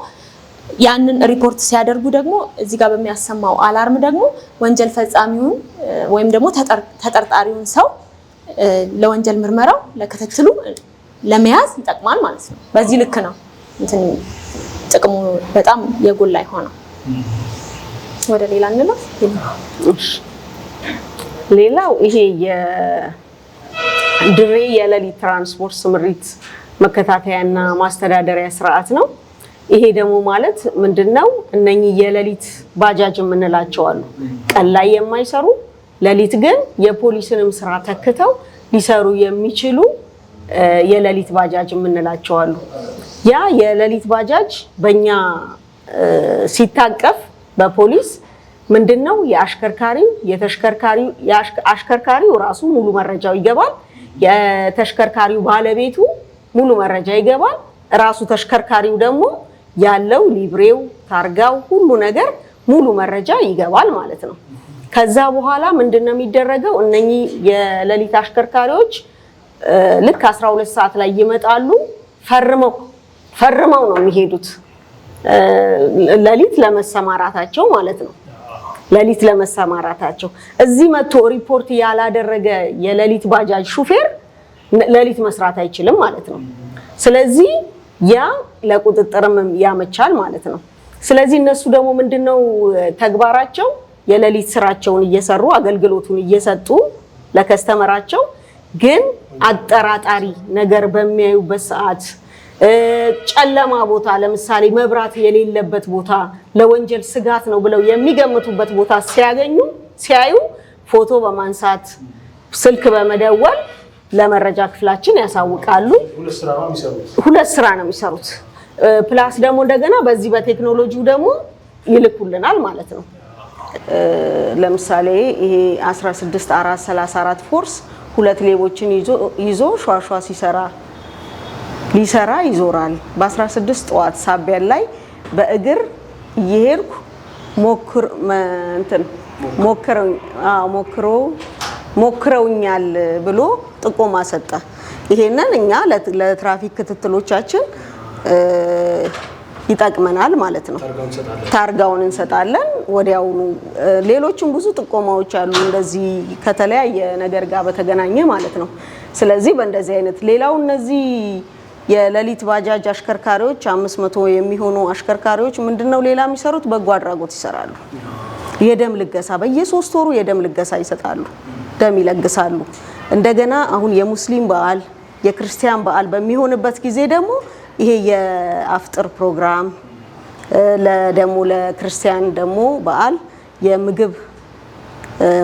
ያንን ሪፖርት ሲያደርጉ ደግሞ እዚህ ጋር በሚያሰማው አላርም ደግሞ ወንጀል ፈጻሚውን ወይም ደግሞ ተጠርጣሪውን ሰው ለወንጀል ምርመራው ለክትትሉ ለመያዝ ይጠቅማል ማለት ነው። በዚህ ልክ ነው ጥቅሙ በጣም የጎላ ይሆናል። ወደ ሌላ እንለፍ። ሌላው ይሄ የድሬ የሌሊት ትራንስፖርት ስምሪት መከታተያና ማስተዳደሪያ ስርዓት ነው። ይሄ ደግሞ ማለት ምንድነው? እነኚህ የሌሊት ባጃጅ የምንላቸው አሉ። ቀን ላይ የማይሰሩ ሌሊት ግን የፖሊስንም ስራ ተክተው ሊሰሩ የሚችሉ የሌሊት ባጃጅ የምንላቸው አሉ። ያ የሌሊት ባጃጅ በእኛ ሲታቀፍ በፖሊስ ምንድነው? አሽከርካሪው ራሱ ሙሉ መረጃው ይገባል። የተሽከርካሪው ባለቤቱ ሙሉ መረጃ ይገባል። ራሱ ተሽከርካሪው ደግሞ ያለው ሊብሬው፣ ታርጋው፣ ሁሉ ነገር ሙሉ መረጃ ይገባል ማለት ነው። ከዛ በኋላ ምንድነው የሚደረገው? እነኚህ የሌሊት አሽከርካሪዎች ልክ 12 ሰዓት ላይ ይመጣሉ። ፈርመው ነው የሚሄዱት ሌሊት ለመሰማራታቸው ማለት ነው። ሌሊት ለመሰማራታቸው እዚህ መጥቶ ሪፖርት ያላደረገ የሌሊት ባጃጅ ሹፌር ሌሊት መስራት አይችልም ማለት ነው። ስለዚህ ያ ለቁጥጥርም ያመቻል ማለት ነው። ስለዚህ እነሱ ደግሞ ምንድነው ተግባራቸው? የሌሊት ስራቸውን እየሰሩ አገልግሎቱን እየሰጡ ለከስተመራቸው ግን አጠራጣሪ ነገር በሚያዩበት ሰዓት ጨለማ ቦታ ለምሳሌ መብራት የሌለበት ቦታ ለወንጀል ስጋት ነው ብለው የሚገምቱበት ቦታ ሲያዩ ፎቶ በማንሳት ስልክ በመደወል ለመረጃ ክፍላችን ያሳውቃሉ። ሁለት ስራ ነው የሚሰሩት። ፕላስ ደግሞ እንደገና በዚህ በቴክኖሎጂው ደግሞ ይልኩልናል ማለት ነው። ለምሳሌ ይሄ 16434 ፎርስ ሁለት ሌቦችን ይዞ ሿሿ ሊሰራ ይዞራል። በ16 ጠዋት ሳቢያን ላይ በእግር እየሄድኩ ሞክረውኛል ብሎ ጥቆማ ሰጠ። ይሄንን እኛ ለትራፊክ ክትትሎቻችን ይጠቅመናል ማለት ነው። ታርጋውን እንሰጣለን ወዲያውኑ። ሌሎችም ብዙ ጥቆማዎች አሉ እንደዚህ ከተለያየ ነገር ጋር በተገናኘ ማለት ነው። ስለዚህ በእንደዚህ አይነት ሌላው እነዚህ የሌሊት ባጃጅ አሽከርካሪዎች 500 የሚሆኑ አሽከርካሪዎች ምንድነው ሌላ የሚሰሩት? በጎ አድራጎት ይሰራሉ። የደም ልገሳ በየ3 ወሩ የደም ልገሳ ይሰጣሉ፣ ደም ይለግሳሉ። እንደገና አሁን የሙስሊም በዓል የክርስቲያን በዓል በሚሆንበት ጊዜ ደግሞ ይሄ የአፍጥር ፕሮግራም ደግሞ ለክርስቲያን ደግሞ በዓል የምግብ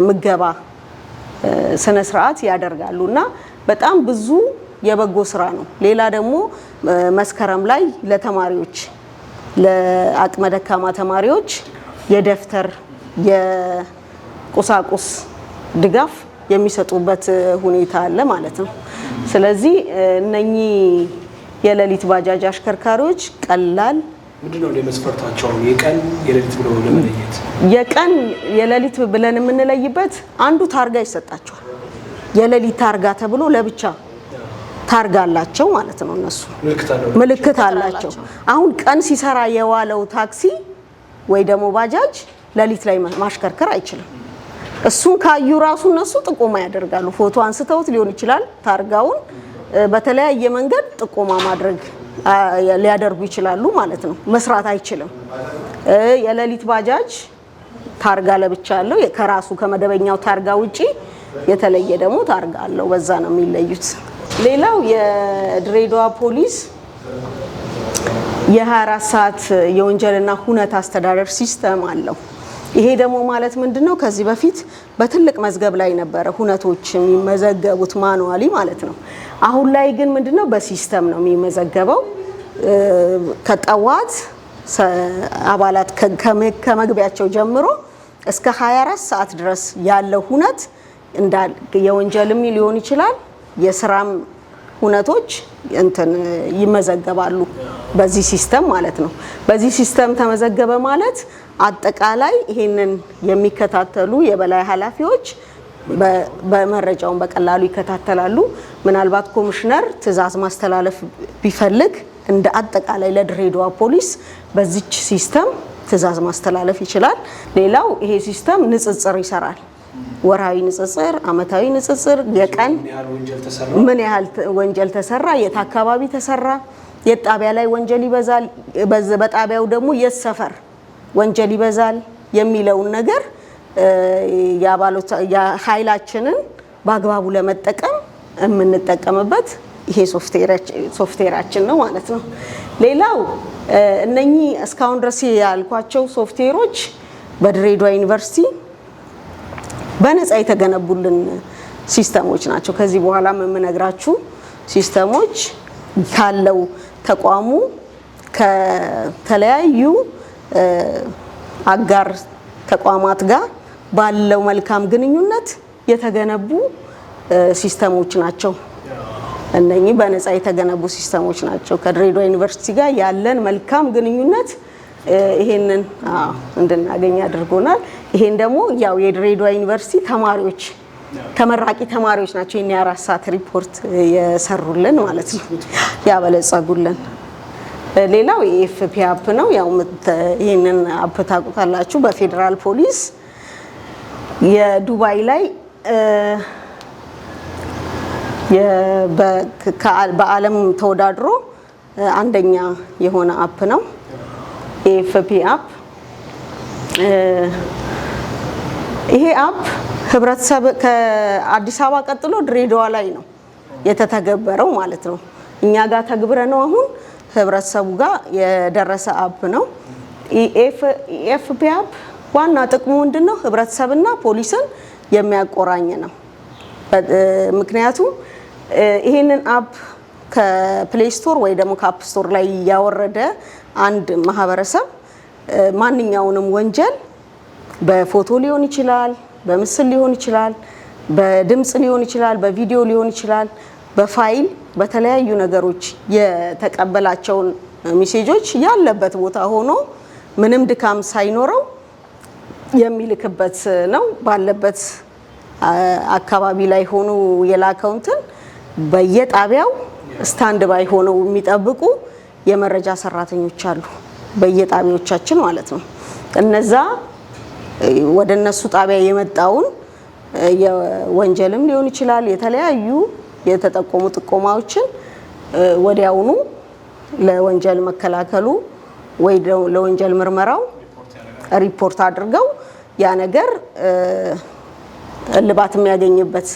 ምገባ ስነ ስርዓት ያደርጋሉና በጣም ብዙ የበጎ ስራ ነው። ሌላ ደግሞ መስከረም ላይ ለተማሪዎች ለአቅመ ደካማ ተማሪዎች የደብተር የቁሳቁስ ድጋፍ የሚሰጡበት ሁኔታ አለ ማለት ነው። ስለዚህ እነኚህ የሌሊት ባጃጅ አሽከርካሪዎች ቀላል ምንድነው ለመስፈርታቸው የቀን የሌሊት ብለው ለመለየት የቀን የሌሊት ብለን የምንለይበት አንዱ ታርጋ ይሰጣቸዋል። የሌሊት ታርጋ ተብሎ ለብቻ ታርጋ አላቸው ማለት ነው። እነሱ ምልክት አላቸው። አሁን ቀን ሲሰራ የዋለው ታክሲ ወይ ደግሞ ባጃጅ ሌሊት ላይ ማሽከርከር አይችልም። እሱን ካዩ ራሱ እነሱ ጥቆማ ያደርጋሉ። ፎቶ አንስተውት ሊሆን ይችላል። ታርጋውን በተለያየ መንገድ ጥቆማ ማድረግ ሊያደርጉ ይችላሉ ማለት ነው። መስራት አይችልም። የሌሊት ባጃጅ ታርጋ ለብቻ አለው። ከራሱ ከመደበኛው ታርጋ ውጪ የተለየ ደግሞ ታርጋ አለው። በዛ ነው የሚለዩት። ሌላው የድሬዳዋ ፖሊስ የ24 ሰዓት የወንጀልና ሁነት አስተዳደር ሲስተም አለው። ይሄ ደግሞ ማለት ምንድነው? ከዚህ በፊት በትልቅ መዝገብ ላይ ነበረ ሁነቶች የሚመዘገቡት ማኑዋሊ ማለት ነው። አሁን ላይ ግን ምንድነው? በሲስተም ነው የሚመዘገበው። ከጠዋት አባላት ከመግቢያቸው ጀምሮ እስከ 24 ሰዓት ድረስ ያለው ሁነት የወንጀልም ሊሆን ይችላል የስራም ሁነቶች ይመዘገባሉ በዚህ ሲስተም ማለት ነው። በዚህ ሲስተም ተመዘገበ ማለት አጠቃላይ ይሄንን የሚከታተሉ የበላይ ኃላፊዎች በመረጃውን በቀላሉ ይከታተላሉ። ምናልባት ኮሚሽነር ትዕዛዝ ማስተላለፍ ቢፈልግ እንደ አጠቃላይ ለድሬዳዋ ፖሊስ በዚች ሲስተም ትዕዛዝ ማስተላለፍ ይችላል። ሌላው ይሄ ሲስተም ንጽጽር ይሰራል። ወርሃዊ ንጽጽር፣ አመታዊ ንጽጽር፣ የቀን ምን ያህል ወንጀል ተሰራ፣ የት አካባቢ ተሰራ፣ የት ጣቢያ ላይ ወንጀል ይበዛል፣ በጣቢያው ደግሞ የት ሰፈር ወንጀል ይበዛል፣ የሚለውን ነገር ኃይላችንን በአግባቡ ለመጠቀም የምንጠቀምበት ይሄ ሶፍትዌራችን ነው ማለት ነው። ሌላው እነኚህ እስካሁን ድረስ ያልኳቸው ሶፍትዌሮች በድሬዳዋ ዩኒቨርሲቲ በነፃ የተገነቡልን ሲስተሞች ናቸው። ከዚህ በኋላ የምነግራችሁ ሲስተሞች ካለው ተቋሙ ከተለያዩ አጋር ተቋማት ጋር ባለው መልካም ግንኙነት የተገነቡ ሲስተሞች ናቸው። እነኚህ በነፃ የተገነቡ ሲስተሞች ናቸው። ከድሬዳዋ ዩኒቨርሲቲ ጋር ያለን መልካም ግንኙነት ይሄንን እንድናገኝ አድርጎናል። ይሄን ደግሞ ያው የድሬዳዋ ዩኒቨርሲቲ ተማሪዎች ተመራቂ ተማሪዎች ናቸው የኛ 4 ሰዓት ሪፖርት የሰሩልን ማለት ነው ያበለጸጉልን። ሌላው የኤፍፒ አፕ ነው። ያው ይሄንን አፕ ታውቁታላችሁ። በፌደራል ፖሊስ የዱባይ ላይ በዓለም ተወዳድሮ አንደኛ የሆነ አፕ ነው ኤፍፒ አፕ። ይሄ አፕ ህብረተሰብ ከአዲስ አበባ ቀጥሎ ድሬዳዋ ላይ ነው የተተገበረው ማለት ነው። እኛ ጋር ተግብረ ነው አሁን ህብረተሰቡ ጋር የደረሰ አፕ ነው። ኤፍፒ አፕ ዋና ጥቅሙ ምንድነው? ህብረተሰብና ፖሊስን የሚያቆራኝ ነው። ምክንያቱም ይሄንን አፕ ከፕሌይ ስቶር ወይ ደግሞ ከአፕ ስቶር ላይ ያወረደ አንድ ማህበረሰብ ማንኛውንም ወንጀል በፎቶ ሊሆን ይችላል፣ በምስል ሊሆን ይችላል፣ በድምጽ ሊሆን ይችላል፣ በቪዲዮ ሊሆን ይችላል፣ በፋይል በተለያዩ ነገሮች የተቀበላቸውን ሜሴጆች ያለበት ቦታ ሆኖ ምንም ድካም ሳይኖረው የሚልክበት ነው። ባለበት አካባቢ ላይ ሆኖ የላከውንትን በየጣቢያው ስታንድ ባይ ሆነው የሚጠብቁ የመረጃ ሰራተኞች አሉ፣ በየጣቢያዎቻችን ማለት ነው። እነዛ ወደ እነሱ ጣቢያ የመጣውን የወንጀልም ሊሆን ይችላል የተለያዩ የተጠቆሙ ጥቆማዎችን ወዲያውኑ ለወንጀል መከላከሉ ወይ ለወንጀል ምርመራው ሪፖርት አድርገው ያ ነገር እልባት የሚያገኝበት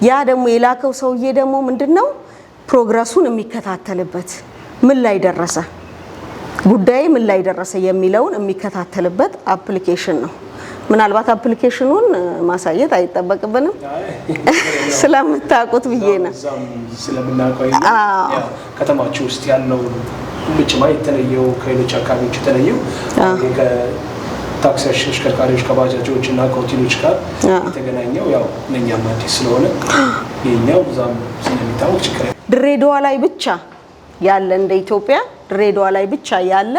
ያ ደግሞ የላከው ሰውዬ ደግሞ ምንድነው ፕሮግረሱን የሚከታተልበት ምን ላይ ደረሰ ጉዳይ ምን ላይ ደረሰ የሚለውን የሚከታተልበት አፕሊኬሽን ነው። ምናልባት አፕሊኬሽኑን ማሳየት አይጠበቅብንም ስለምታውቁት ብዬ ነው። ስለምናውቀው ከተማችሁ ውስጥ ያለው ብቻ የተለየው ከሌሎች አካባቢዎች የተለየው ከታክሲ አሽከርካሪዎች ከባጃጆች እና ከሆቴሎች ጋር የተገናኘው ያው ለኛም አዲስ ስለሆነ የኛው ዛም ስለሚታወቅ ችግር ድሬዳዋ ላይ ብቻ ያለ እንደ ኢትዮጵያ ድሬዳዋ ላይ ብቻ ያለ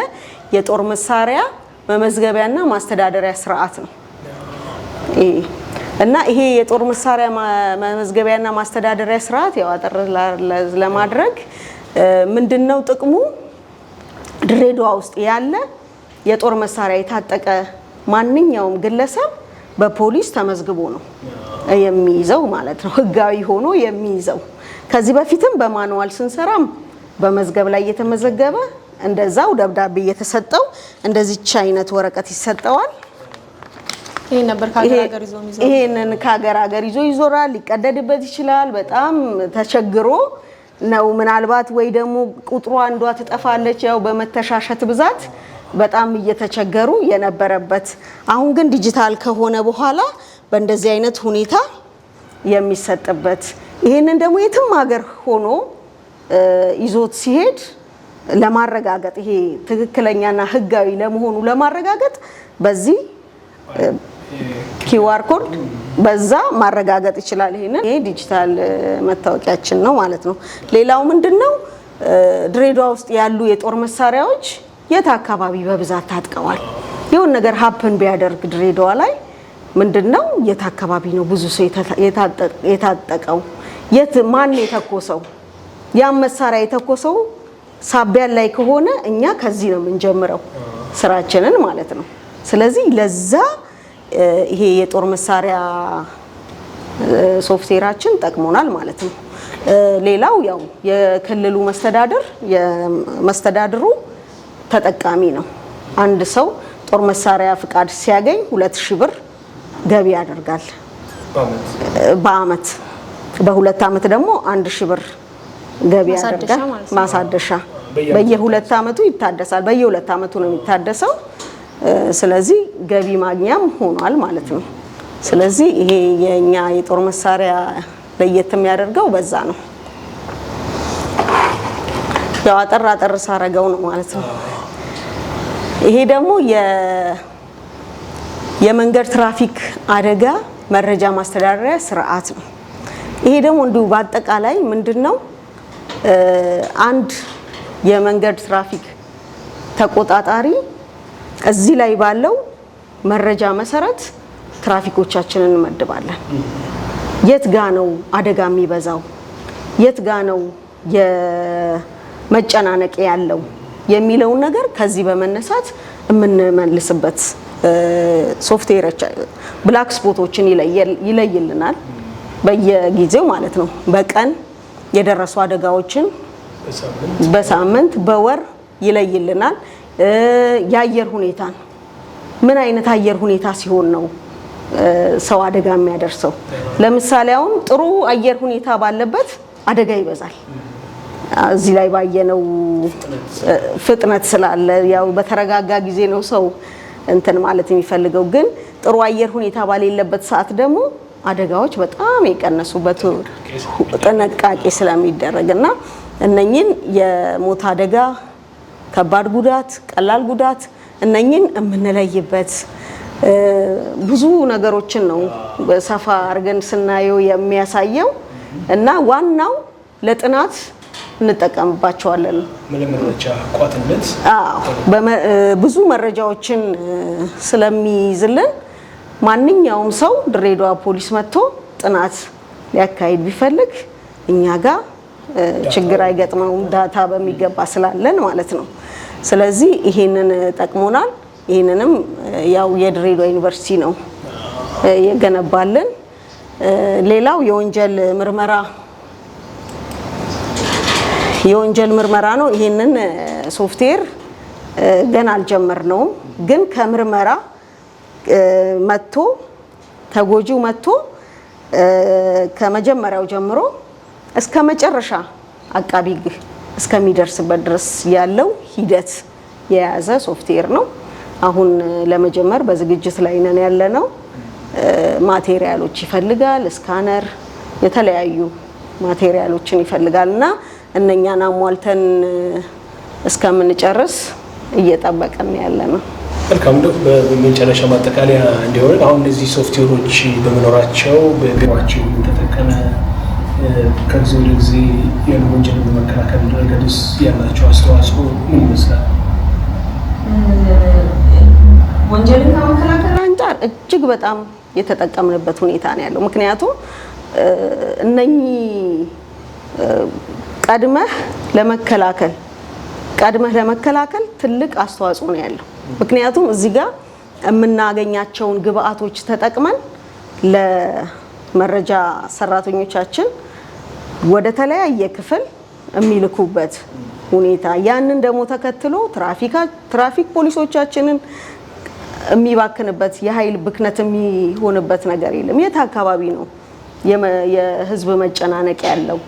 የጦር መሳሪያ መመዝገቢያና ማስተዳደሪያ ስርዓት ነው። እና ይሄ የጦር መሳሪያ መመዝገቢያና ማስተዳደሪያ ስርዓት ያው አጠር ለማድረግ ምንድነው ጥቅሙ? ድሬዳዋ ውስጥ ያለ የጦር መሳሪያ የታጠቀ ማንኛውም ግለሰብ በፖሊስ ተመዝግቦ ነው የሚይዘው ማለት ነው፣ ህጋዊ ሆኖ የሚይዘው። ከዚህ በፊትም በማኑዋል ስንሰራም በመዝገብ ላይ የተመዘገበ እንደዛው ደብዳቤ የተሰጠው እንደዚህች አይነት ወረቀት ይሰጠዋል። ይሄንን ከሀገር ሀገር ይዞ ይዞራል፣ ሊቀደድበት ይችላል። በጣም ተቸግሮ ነው ምናልባት ወይ ደግሞ ቁጥሩ አንዷ ትጠፋለች ያው በመተሻሸት ብዛት በጣም እየተቸገሩ የነበረበት። አሁን ግን ዲጂታል ከሆነ በኋላ በእንደዚህ አይነት ሁኔታ የሚሰጥበት ይሄንን ደግሞ የትም ሀገር ሆኖ ይዞት ሲሄድ ለማረጋገጥ ይሄ ትክክለኛና ህጋዊ ለመሆኑ ለማረጋገጥ በዚህ ኪውአር ኮድ በዛ ማረጋገጥ ይችላል። ይሄ ዲጂታል መታወቂያችን ነው ማለት ነው። ሌላው ምንድነው ድሬዳዋ ውስጥ ያሉ የጦር መሳሪያዎች የት አካባቢ በብዛት ታጥቀዋል? የሆነ ነገር ሀፕን ቢያደርግ ድሬዳዋ ላይ ምንድነው የት አካባቢ ነው ብዙ ሰው የታጠቀው? የት ማን የተኮሰው? ያ መሳሪያ የተኮሰው ሳቢያን ላይ ከሆነ እኛ ከዚህ ነው የምንጀምረው ስራችንን ማለት ነው። ስለዚህ ለዛ ይሄ የጦር መሳሪያ ሶፍትዌራችን ጠቅሞናል ማለት ነው። ሌላው ያው የክልሉ መስተዳድሩ ተጠቃሚ ነው። አንድ ሰው ጦር መሳሪያ ፍቃድ ሲያገኝ 2000 ብር ገቢ ያደርጋል በአመት። በ2 አመት ደግሞ 1000 ብር ገቢ ያደርጋል ማሳደሻ። በየ2 አመቱ ይታደሳል። በየ2 አመቱ ነው የሚታደሰው። ስለዚህ ገቢ ማግኛም ሆኗል ማለት ነው። ስለዚህ ይሄ የኛ የጦር መሳሪያ ለየት የሚያደርገው በዛ ነው። ያው አጠር ሳረገው ነው ማለት ነው። ይሄ ደግሞ የመንገድ ትራፊክ አደጋ መረጃ ማስተዳደሪያ ስርዓት ነው። ይሄ ደግሞ እንዲሁ በአጠቃላይ ምንድነው አንድ የመንገድ ትራፊክ ተቆጣጣሪ እዚህ ላይ ባለው መረጃ መሰረት ትራፊኮቻችንን እንመድባለን። የት ጋ ነው አደጋ የሚበዛው፣ የት ጋ ነው የመጨናነቅ ያለው የሚለውን ነገር ከዚህ በመነሳት የምንመልስበት ሶፍትዌር ብላክ ስፖቶችን ይለይልናል በየጊዜው ማለት ነው። በቀን የደረሱ አደጋዎችን በሳምንት በወር ይለይልናል። የአየር ሁኔታን ምን አይነት አየር ሁኔታ ሲሆን ነው ሰው አደጋ የሚያደርሰው? ለምሳሌ አሁን ጥሩ አየር ሁኔታ ባለበት አደጋ ይበዛል። እዚህ ላይ ባየነው ፍጥነት ስላለ ያው በተረጋጋ ጊዜ ነው ሰው እንትን ማለት የሚፈልገው። ግን ጥሩ አየር ሁኔታ ባሌለበት ሰዓት ደግሞ አደጋዎች በጣም የቀነሱበት ጥንቃቄ ስለሚደረግና እነኚህን የሞት አደጋ፣ ከባድ ጉዳት፣ ቀላል ጉዳት እነኚህን የምንለይበት ብዙ ነገሮችን ነው በሰፋ አድርገን ስናየው የሚያሳየው እና ዋናው ለጥናት እንጠቀምባቸዋለን። መረጃ ቋትነት ብዙ መረጃዎችን ስለሚይዝልን ማንኛውም ሰው ድሬዳዋ ፖሊስ መጥቶ ጥናት ሊያካሂድ ቢፈልግ እኛ ጋር ችግር አይገጥመውም፣ ዳታ በሚገባ ስላለን ማለት ነው። ስለዚህ ይሄንን ጠቅሞናል። ይሄንንም ያው የድሬዳዋ ዩኒቨርሲቲ ነው የገነባልን። ሌላው የወንጀል ምርመራ ነው። ይሄንን ሶፍትዌር ገና አልጀመርነውም፣ ግን ከምርመራ መጥቶ ተጎጂው መጥቶ ከመጀመሪያው ጀምሮ እስከ መጨረሻ አቃቢ ሕግ እስከሚደርስበት ድረስ ያለው ሂደት የያዘ ሶፍትዌር ነው። አሁን ለመጀመር በዝግጅት ላይ ነን ያለነው። ማቴሪያሎች ይፈልጋል፣ ስካነር፣ የተለያዩ ማቴሪያሎችን ይፈልጋልና እነኛን አሟልተን እስከምንጨርስ እየጠበቀን ያለነው። መልካም ነው። በመጨረሻ ማጠቃለያ እንዲሆን አሁን እነዚህ ሶፍትዌሮች በመኖራቸው በቢሮአችን ተጠቀመ ከዚህ ወደ ጊዜ የወንጀልን በመከላከል ረገድስ ያላቸው አስተዋጽኦ ምን ይመስላል? ወንጀልን ከመከላከል አንጻር እጅግ በጣም የተጠቀምንበት ሁኔታ ነው ያለው። ምክንያቱም እነኚህ ቀድመህ ለመከላከል ትልቅ አስተዋጽኦ ነው ያለው። ምክንያቱም እዚህ ጋር የምናገኛቸውን ግብአቶች ተጠቅመን ለመረጃ ሰራተኞቻችን ወደ ተለያየ ክፍል የሚልኩበት ሁኔታ፣ ያንን ደግሞ ተከትሎ ትራፊክ ፖሊሶቻችንን የሚባክንበት የኃይል ብክነት የሚሆንበት ነገር የለም። የት አካባቢ ነው የህዝብ መጨናነቅ ያለው?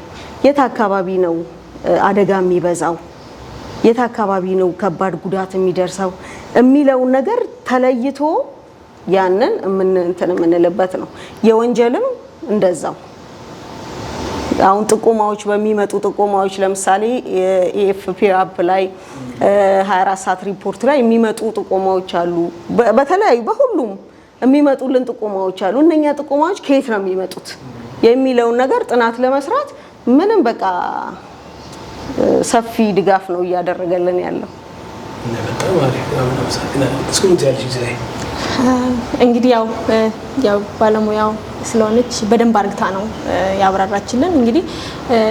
የት አካባቢ ነው አደጋ የሚበዛው? የት አካባቢ ነው ከባድ ጉዳት የሚደርሰው የሚለውን ነገር ተለይቶ ያንን የምንልበት ነው። የወንጀልም እንደዛው አሁን ጥቆማዎች በሚመጡ ጥቆማዎች ለምሳሌ የኤፍፒ አፕ ላይ 24 ሰዓት ሪፖርት ላይ የሚመጡ ጥቆማዎች አሉ። በተለያዩ በሁሉም የሚመጡልን ጥቆማዎች አሉ። እነኛ ጥቆማዎች ከየት ነው የሚመጡት የሚለውን ነገር ጥናት ለመስራት ምንም በቃ ሰፊ ድጋፍ ነው እያደረገልን ያለው። እንግዲህ ያው ባለሙያው ስለሆነች በደንብ አርግታ ነው ያብራራችልን። እንግዲህ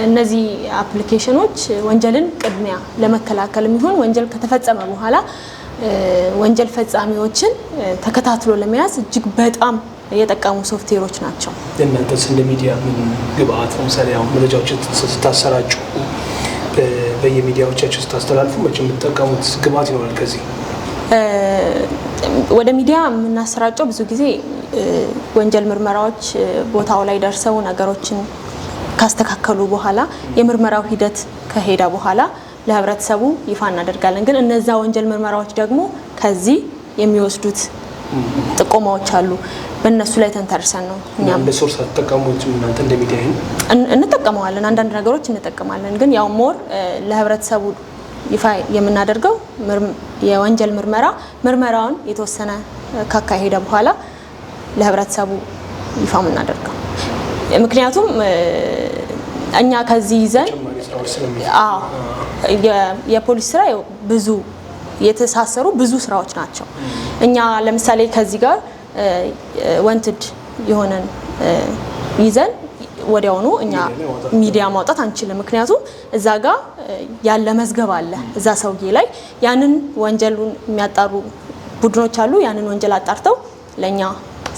እነዚህ አፕሊኬሽኖች ወንጀልን ቅድሚያ ለመከላከል የሚሆን ወንጀል ከተፈጸመ በኋላ ወንጀል ፈጻሚዎችን ተከታትሎ ለመያዝ እጅግ በጣም የጠቀሙ ሶፍትዌሮች ናቸው። እናንተስ እንደ ሚዲያ ምን ግብአት ለምሳሌ አሁን መረጃዎችን ስታሰራጩ በየሚዲያዎቻችሁ ስታስተላልፉ መቼም የምትጠቀሙት ግብአት ይኖራል። ከዚህ ወደ ሚዲያ የምናሰራጨው ብዙ ጊዜ ወንጀል ምርመራዎች ቦታው ላይ ደርሰው ነገሮችን ካስተካከሉ በኋላ የምርመራው ሂደት ከሄደ በኋላ ለህብረተሰቡ ይፋ እናደርጋለን። ግን እነዛ ወንጀል ምርመራዎች ደግሞ ከዚህ የሚወስዱት ጥቆማዎች አሉ። በእነሱ ላይ ተንተርሰን ነው እኛም እንደ ሶርስ ተጠቀሙት እናንተ እንደ ሚዲያ እንጠቀማለን። አንዳንድ ነገሮች እንጠቀማለን። ግን ያው ሞር ለህብረተሰቡ ይፋ የምናደርገው የወንጀል ምርመራውን የተወሰነ ካካሄደ በኋላ ለህብረተሰቡ ይፋ የምናደርገው። ምክንያቱም እኛ ከዚህ ይዘን የፖሊስ ስራ ብዙ የተሳሰሩ ብዙ ስራዎች ናቸው። እኛ ለምሳሌ ከዚህ ጋር ወንትድ የሆነን ይዘን ወዲያውኑ እኛ ሚዲያ ማውጣት አንችልም። ምክንያቱም እዛ ጋር ያለ መዝገብ አለ እዛ ሰውዬ ላይ ያንን ወንጀሉን የሚያጣሩ ቡድኖች አሉ። ያንን ወንጀል አጣርተው ለኛ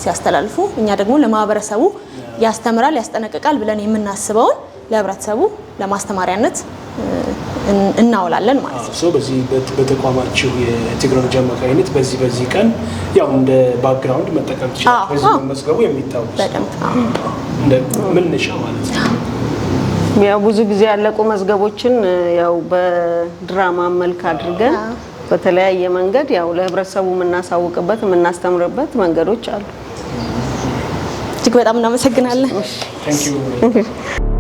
ሲያስተላልፉ እኛ ደግሞ ለማህበረሰቡ ያስተምራል ያስጠነቅቃል ብለን የምናስበውን ለህብረተሰቡ ለማስተማሪያነት እናውላለን ማለት ነው። በዚህ በተቋማችሁ የቴክኖሎጂ አማካኝነት በዚህ ቀን ያው እንደ ባክግራውንድ መጠቀም ይችላል። በዚህ መዝገቡ የሚታወስ እንደ መነሻ ማለት ነው። ያው ብዙ ጊዜ ያለቁ መዝገቦችን ያው በድራማ መልክ አድርገን በተለያየ መንገድ ያው ለህብረተሰቡ የምናሳውቅበት የምናስተምርበት መንገዶች አሉ። እጅግ በጣም እናመሰግናለን። Thank you.